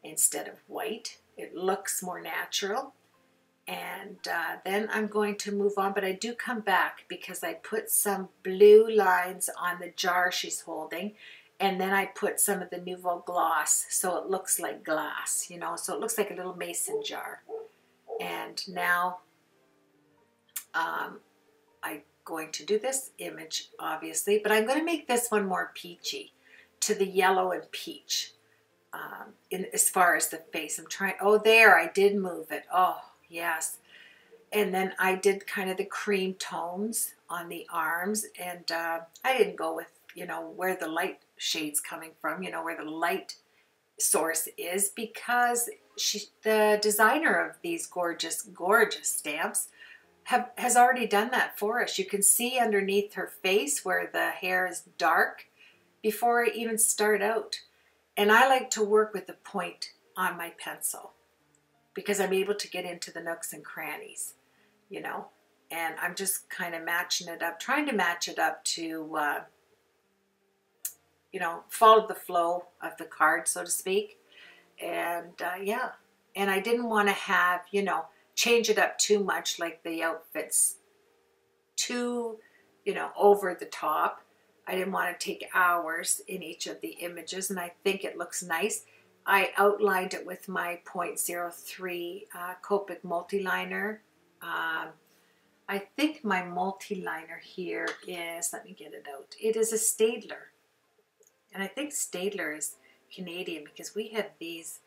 instead of white. It looks more natural. And then I'm going to move on, but I do come back because I put some blue lines on the jar she's holding, and then I put some of the Nouveau Gloss so it looks like glass, you know, so it looks like a little mason jar. And now I'm going to do this image, obviously, but I'm going to make this one more peachy, to the yellow and peach. As far as the face, I'm trying, oh, there, I did move it. Oh, yes. And then I did kind of the cream tones on the arms, and I didn't go with, you know, where the light shade's coming from, you know, where the light source is, because the designer of these gorgeous, gorgeous stamps has already done that for us. You can see underneath her face where the hair is dark before I even start out. And I like to work with the point on my pencil because I'm able to get into the nooks and crannies, you know. And I'm just kind of matching it up, trying to match it up to, you know, follow the flow of the card, so to speak. And yeah, and I didn't want to have, you know, change it up too much, like the outfits too, you know, over the top. I didn't want to take hours in each of the images, and I think it looks nice. I outlined it with my .03 Copic multiliner. I think my multiliner here is, let me get it out. It is a Staedtler. And I think Staedtler is Canadian because we have these.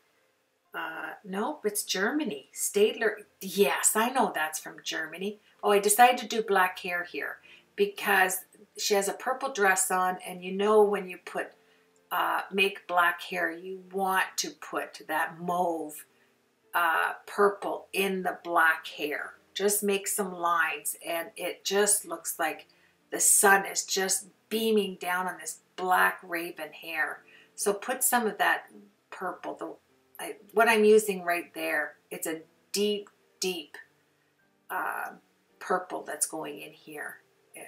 Nope, it's Germany. Staedtler, yes, I know that's from Germany. Oh, I decided to do black hair here because she has a purple dress on, and you know when you put make black hair, you want to put that mauve purple in the black hair. Just make some lines, and it just looks like the sun is just beaming down on this black raven hair. So put some of that purple, what I'm using right there, it's a deep, deep purple that's going in here.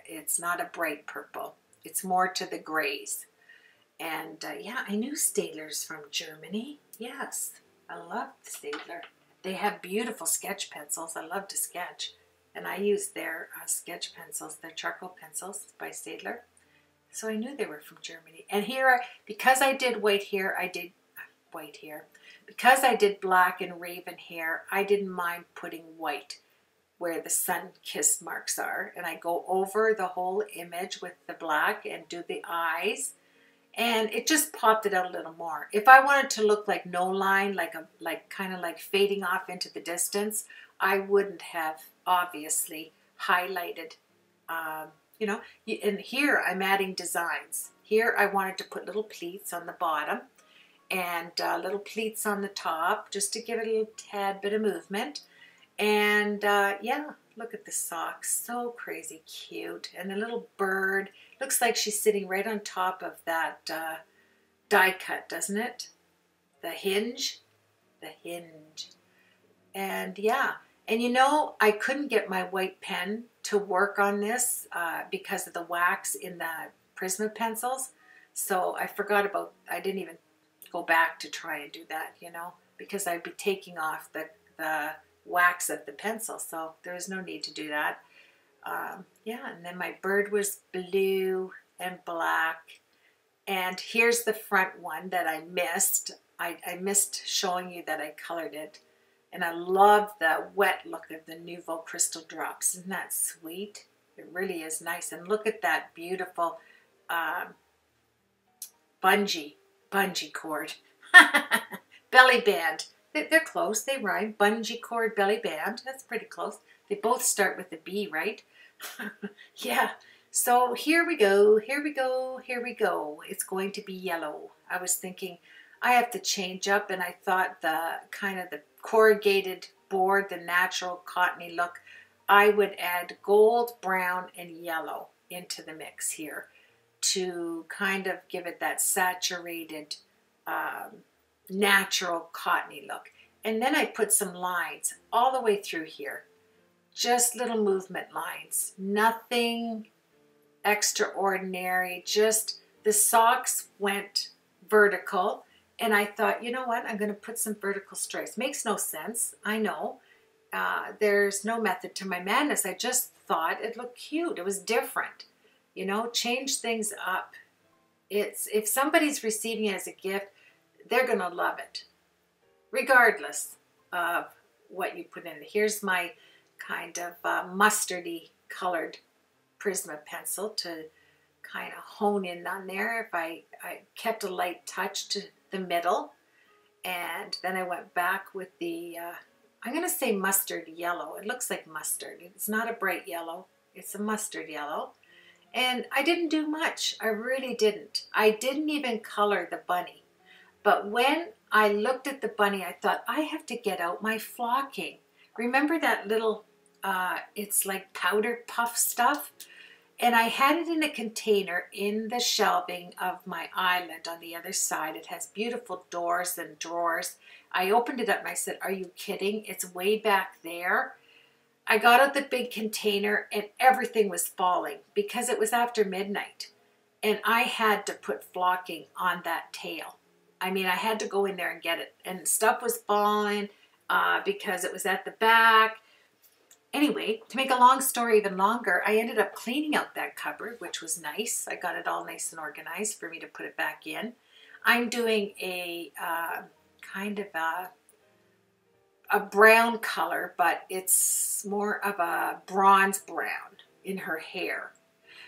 It's not a bright purple. It's more to the grays. And yeah, I knew Staedtler's from Germany. Yes, I love Staedtler. They have beautiful sketch pencils. I love to sketch. And I use their sketch pencils, their charcoal pencils by Staedtler. So I knew they were from Germany. And here, because I did white hair, because I did black and raven hair, I didn't mind putting white where the sun-kissed marks are. And I go over the whole image with the black and do the eyes. And it just popped it out a little more. If I wanted to look like no line, kind of like fading off into the distance, I wouldn't have obviously highlighted, you know. And here I'm adding designs. Here I wanted to put little pleats on the bottom and little pleats on the top just to give it a little tad bit of movement. And yeah, look at the socks, so crazy cute. And the little bird, looks like she's sitting right on top of that die cut, doesn't it? The hinge. And yeah, and you know, I couldn't get my white pen to work on this because of the wax in the Prisma pencils. So I forgot about, I didn't even go back to try and do that, you know, because I'd be taking off the wax of the pencil, so there was no need to do that. Yeah, and then my bird was blue and black. And here's the front one that I missed. I missed showing you that I colored it. And I love the wet look of the Nouveau Crystal Drops. Isn't that sweet? It really is nice. And look at that beautiful bungee cord. Belly band. They're close. They rhyme. Bungee cord, belly band. That's pretty close. They both start with a B, right? Yeah. So here we go. Here we go. Here we go. It's going to be yellow. I was thinking I have to change up, and I thought the kind of the corrugated board, the natural cottony look, I would add gold, brown, and yellow into the mix here to kind of give it that saturated natural cottony look. And then I put some lines all the way through here. Just little movement lines. Nothing extraordinary. Just the socks went vertical. And I thought, you know what? I'm going to put some vertical stripes. Makes no sense. I know. there's no method to my madness. I just thought it looked cute. It was different. You know, change things up. If somebody's receiving it as a gift, they're going to love it, regardless of what you put in it. Here's my kind of mustardy colored Prisma pencil to kind of hone in on there. If I kept a light touch to the middle, and then I went back with the, I'm going to say mustard yellow. It looks like mustard. It's not a bright yellow. It's a mustard yellow. And I didn't do much. I really didn't. I didn't even color the bunny. But when I looked at the bunny, I thought, I have to get out my flocking. Remember that little, it's like powder puff stuff? And I had it in a container in the shelving of my island on the other side. It has beautiful doors and drawers. I opened it up and I said, are you kidding? It's way back there. I got out the big container and everything was falling because it was after midnight. And I had to put flocking on that tail. I mean, I had to go in there and get it. And stuff was falling because it was at the back. Anyway, to make a long story even longer, I ended up cleaning out that cupboard, which was nice. I got it all nice and organized for me to put it back in. I'm doing a kind of a brown color, but it's more of a bronze brown in her hair.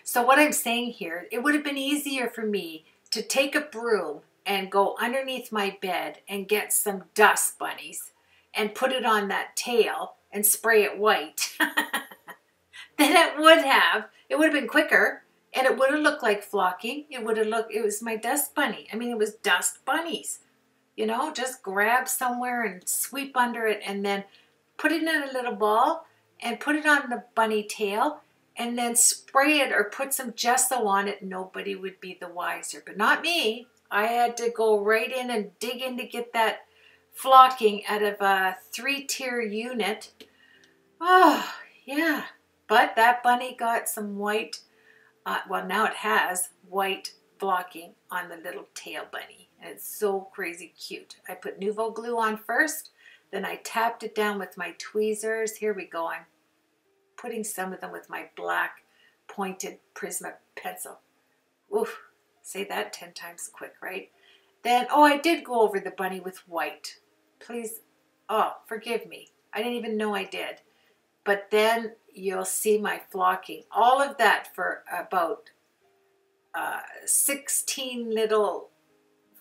So what I'm saying here, it would have been easier for me to take a broom and go underneath my bed and get some dust bunnies and put it on that tail and spray it white. Then it would have been quicker, and it would have looked like flocking. It was my dust bunny. I mean, it was dust bunnies. You know, just grab somewhere and sweep under it and then put it in a little ball and put it on the bunny tail and then spray it or put some gesso on it. Nobody would be the wiser, but not me. I had to go right in and dig in to get that flocking out of a 3-tier unit. Oh, yeah. But that bunny got some white, well, now it has white flocking on the little tail bunny. And it's so crazy cute. I put Nouveau glue on first, then I tapped it down with my tweezers. Here we go. I'm putting some of them with my black pointed Prisma pencil. Oof, say that 10 times quick, right? Then, oh, I did go over the bunny with white. Please, oh, forgive me. I didn't even know I did. But then you'll see my flocking. All of that for about 16 little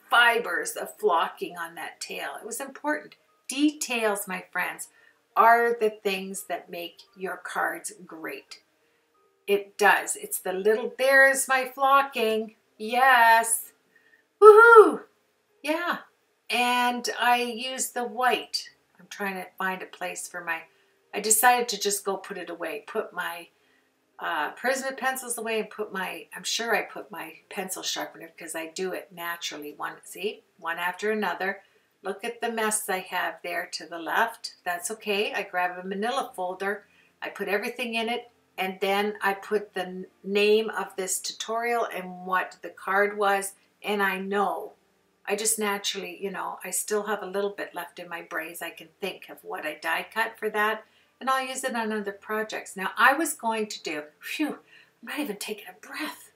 fibers of flocking on that tail. It was important. Details, my friends, are the things that make your cards great. It does. It's the little, there's my flocking. Yes. Woohoo. Yeah. And I used the white. I'm trying to find a place for my, I decided to just go put it away. Put my Prisma pencils away and put my, I'm sure I put my pencil sharpener because I do it naturally. One after another. Look at the mess I have there to the left. That's okay. I grab a manila folder. I put everything in it. And then I put the name of this tutorial and what the card was. And I know. I just naturally, you know, I still have a little bit left in my brains. I can think of what I die cut for that, and I'll use it on other projects. Now, I was going to do, phew, I'm not even taking a breath.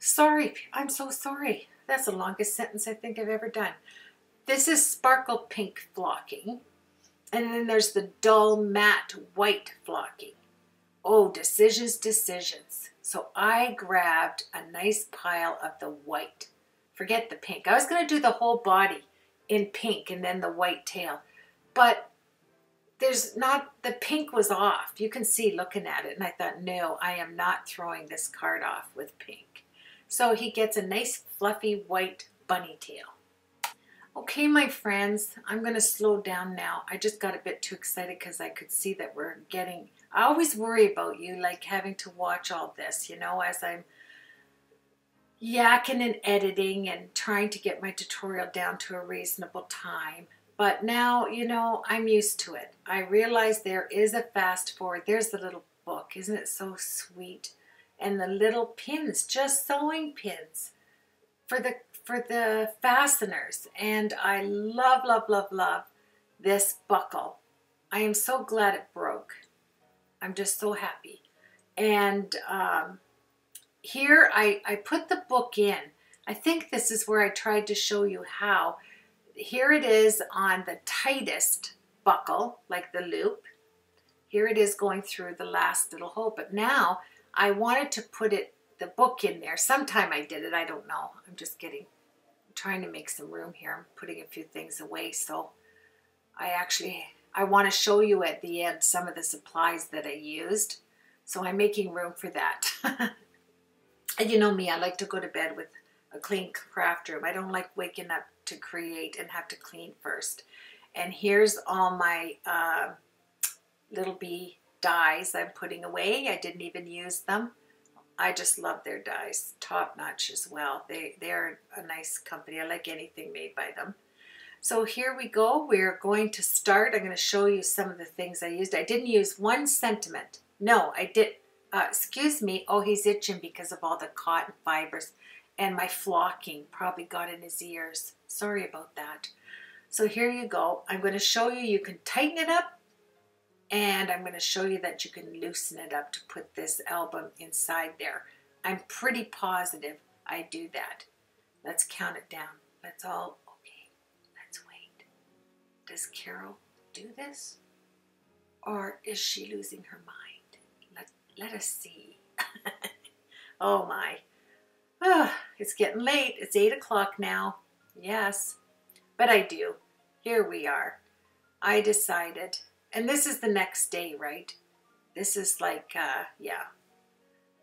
Sorry, I'm so sorry. That's the longest sentence I think I've ever done. This is sparkle pink flocking, and then there's the dull matte white flocking. Oh, decisions, decisions. So I grabbed a nice pile of the white. Forget the pink. I was going to do the whole body in pink and then the white tail. But there's not, the pink was off. You can see looking at it. And I thought, no, I am not throwing this card off with pink. So he gets a nice fluffy white bunny tail. Okay, my friends, I'm going to slow down now. I just got a bit too excited because I could see that we're getting, I always worry about you, like having to watch all this, you know, as I'm yakking and editing and trying to get my tutorial down to a reasonable time. But now, you know, I'm used to it. I realize there is a fast forward. There's the little book. Isn't it so sweet? And the little pins, just sewing pins for the fasteners. And I love, love, love, love this buckle. I am so glad it broke. I'm just so happy. And here I put the book in. I think this is where I tried to show you how. Here it is on the tightest buckle, like the loop. Here it is going through the last little hole. But now I wanted to put the book in there. Sometime I did it. I don't know. I'm just trying to make some room here. I'm putting a few things away. So I want to show you at the end some of the supplies that I used. So I'm making room for that. And you know me, I like to go to bed with a clean craft room. I don't like waking up to create and have to clean first. And here's all my little bee dies I'm putting away. I didn't even use them. I just love their dies. Top notch as well. They're a nice company. I like anything made by them. So here we go. We're going to start. I'm going to show you some of the things I used. I didn't use one sentiment. No, I did. Excuse me. Oh, he's itching because of all the cotton fibers. And my flocking probably got in his ears. Sorry about that. So here you go. I'm going to show you. You can tighten it up. And I'm going to show you that you can loosen it up to put this album inside there. I'm pretty positive I do that. Let's count it down. Let's all, okay, let's wait. Does Carol do this? Or is she losing her mind? Let us see. Oh my. Oh, it's getting late. It's 8 o'clock now. Yes. But I do. Here we are. I decided. And this is the next day, right? This is like, yeah.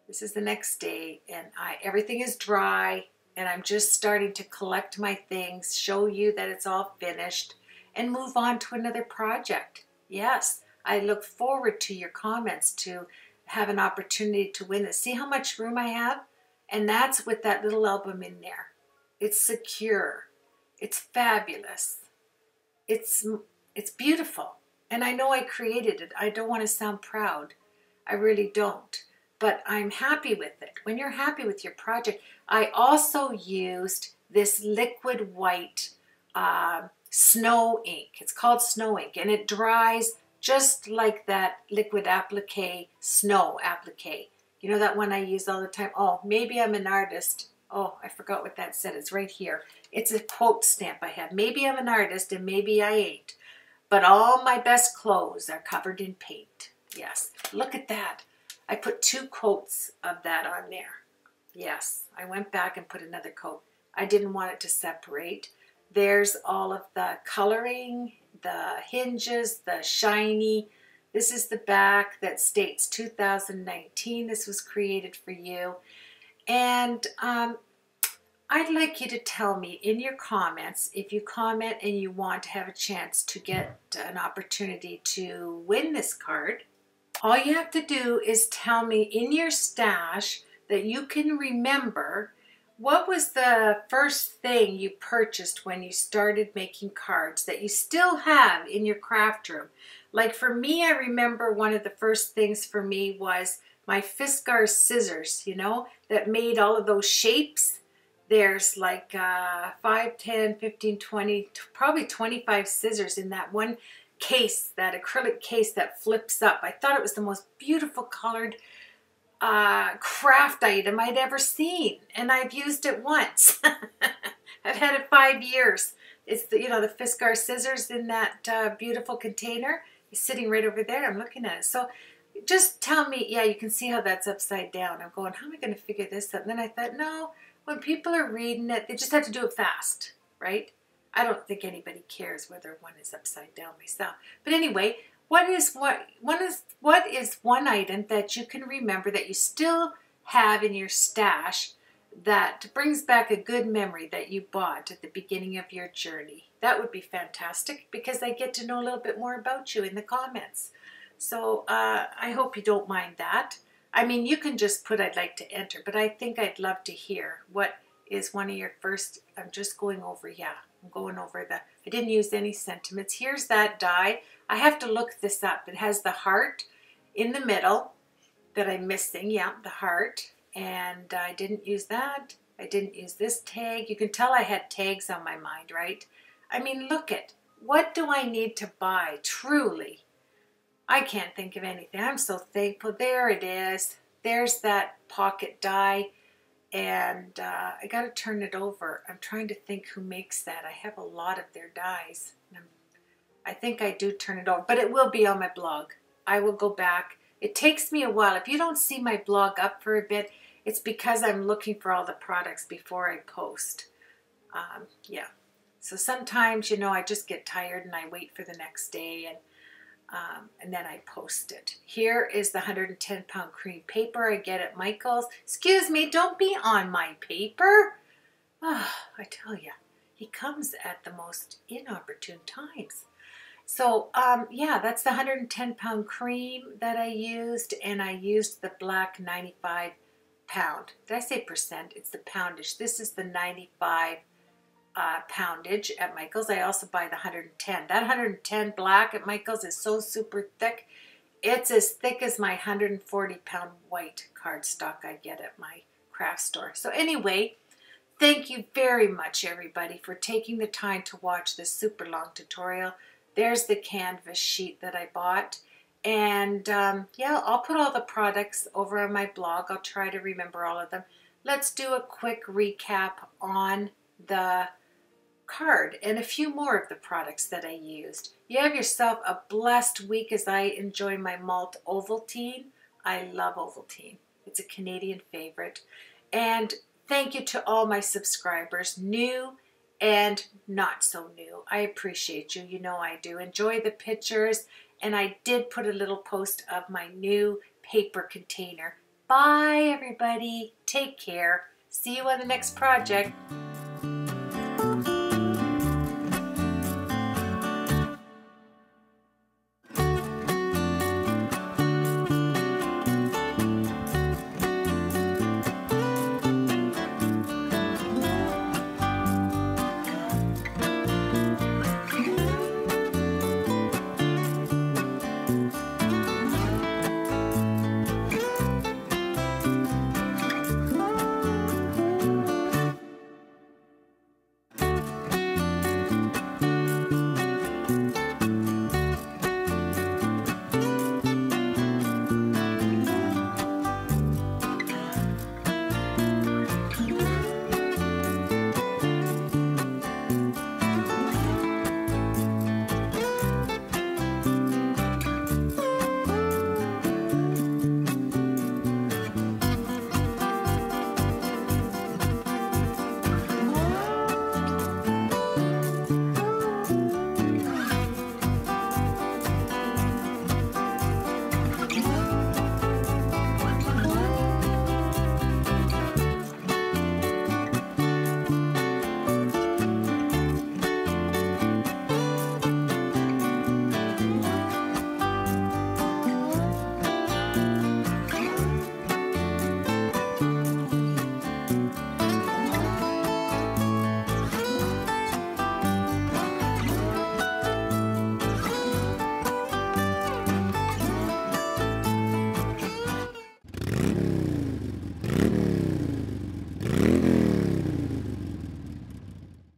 This is the next day, and everything is dry, and I'm just starting to collect my things, show you that it's all finished, and move on to another project. Yes, I look forward to your comments to have an opportunity to win this. See how much room I have? And that's with that little album in there. It's secure. It's fabulous. It's beautiful. And I know I created it. I don't want to sound proud. I really don't. But I'm happy with it. When you're happy with your project, I also used this liquid white snow ink. It's called snow ink. And it dries just like that liquid applique, snow applique. You know that one I use all the time? Oh, maybe I'm an artist. Oh, I forgot what that said. It's right here. It's a quote stamp I have. Maybe I'm an artist and maybe I ain't. But all my best clothes are covered in paint. Yes, look at that. I put 2 coats of that on there. Yes, I went back and put another coat. I didn't want it to separate. There's all of the coloring, the hinges, the shiny. This is the back that states 2019. This was created for you. And I'd like you to tell me in your comments, if you comment and you want to have a chance to get an opportunity to win this card, all you have to do is tell me in your stash that you can remember what was the first thing you purchased when you started making cards that you still have in your craft room. Like for me, I remember one of the first things for me was my Fiskars scissors, you know, that made all of those shapes. There's like 5, 10, 15, 20, probably 25 scissors in that one case, that acrylic case that flips up. I thought it was the most beautiful colored craft item I'd ever seen, and I've used it once. I've had it 5 years. It's the, you know, the Fiskars scissors in that beautiful container. It's sitting right over there. I'm looking at it. So just tell me, yeah, you can see how that's upside down. I'm going, how am I going to figure this out? And then I thought, no, when people are reading it, they just have to do it fast, right? I don't think anybody cares whether one is upside down myself. But anyway, what is one item that you can remember that you still have in your stash that brings back a good memory that you bought at the beginning of your journey? That would be fantastic because I get to know a little bit more about you in the comments. So I hope you don't mind that. I mean, you can just put I'd like to enter, but I think I'd love to hear what is one of your first. I'm just going over, yeah, I'm going over I didn't use any sentiments. Here's that die. I have to look this up. It has the heart in the middle that I'm missing. Yeah, the heart. And I didn't use that. I didn't use this tag. You can tell I had tags on my mind, right? I mean, look at, what do I need to buy truly I can't think of anything. I'm so thankful. There it is. There's that pocket die. And I got to turn it over. I'm trying to think who makes that. I have a lot of their dies. I think I do turn it over, but it will be on my blog. I will go back. It takes me a while. If you don't see my blog up for a bit, it's because I'm looking for all the products before I post. Yeah. So sometimes, you know, I just get tired and I wait for the next day and then I post it. Here is the 110-pound cream paper I get at Michael's. Excuse me, don't be on my paper. Oh, I tell you, he comes at the most inopportune times. So, yeah, that's the 110-pound cream that I used, and I used the black 95-pound. Did I say percent? It's the poundage. This is the 95 poundage at Michael's. I also buy the 110. That 110 black at Michael's is so super thick. It's as thick as my 140-pound white cardstock I get at my craft store. So anyway, thank you very much, everybody, for taking the time to watch this super long tutorial. There's the canvas sheet that I bought. And yeah, I'll put all the products over on my blog. I'll try to remember all of them. Let's do a quick recap on the card and a few more of the products that I used. You have yourself a blessed week as I enjoy my malt Ovaltine. I love Ovaltine. It's a Canadian favorite. And thank you to all my subscribers, new and not so new. I appreciate you. You know I do. Enjoy the pictures. And I did put a little post of my new paper container. Bye, everybody. Take care. See you on the next project.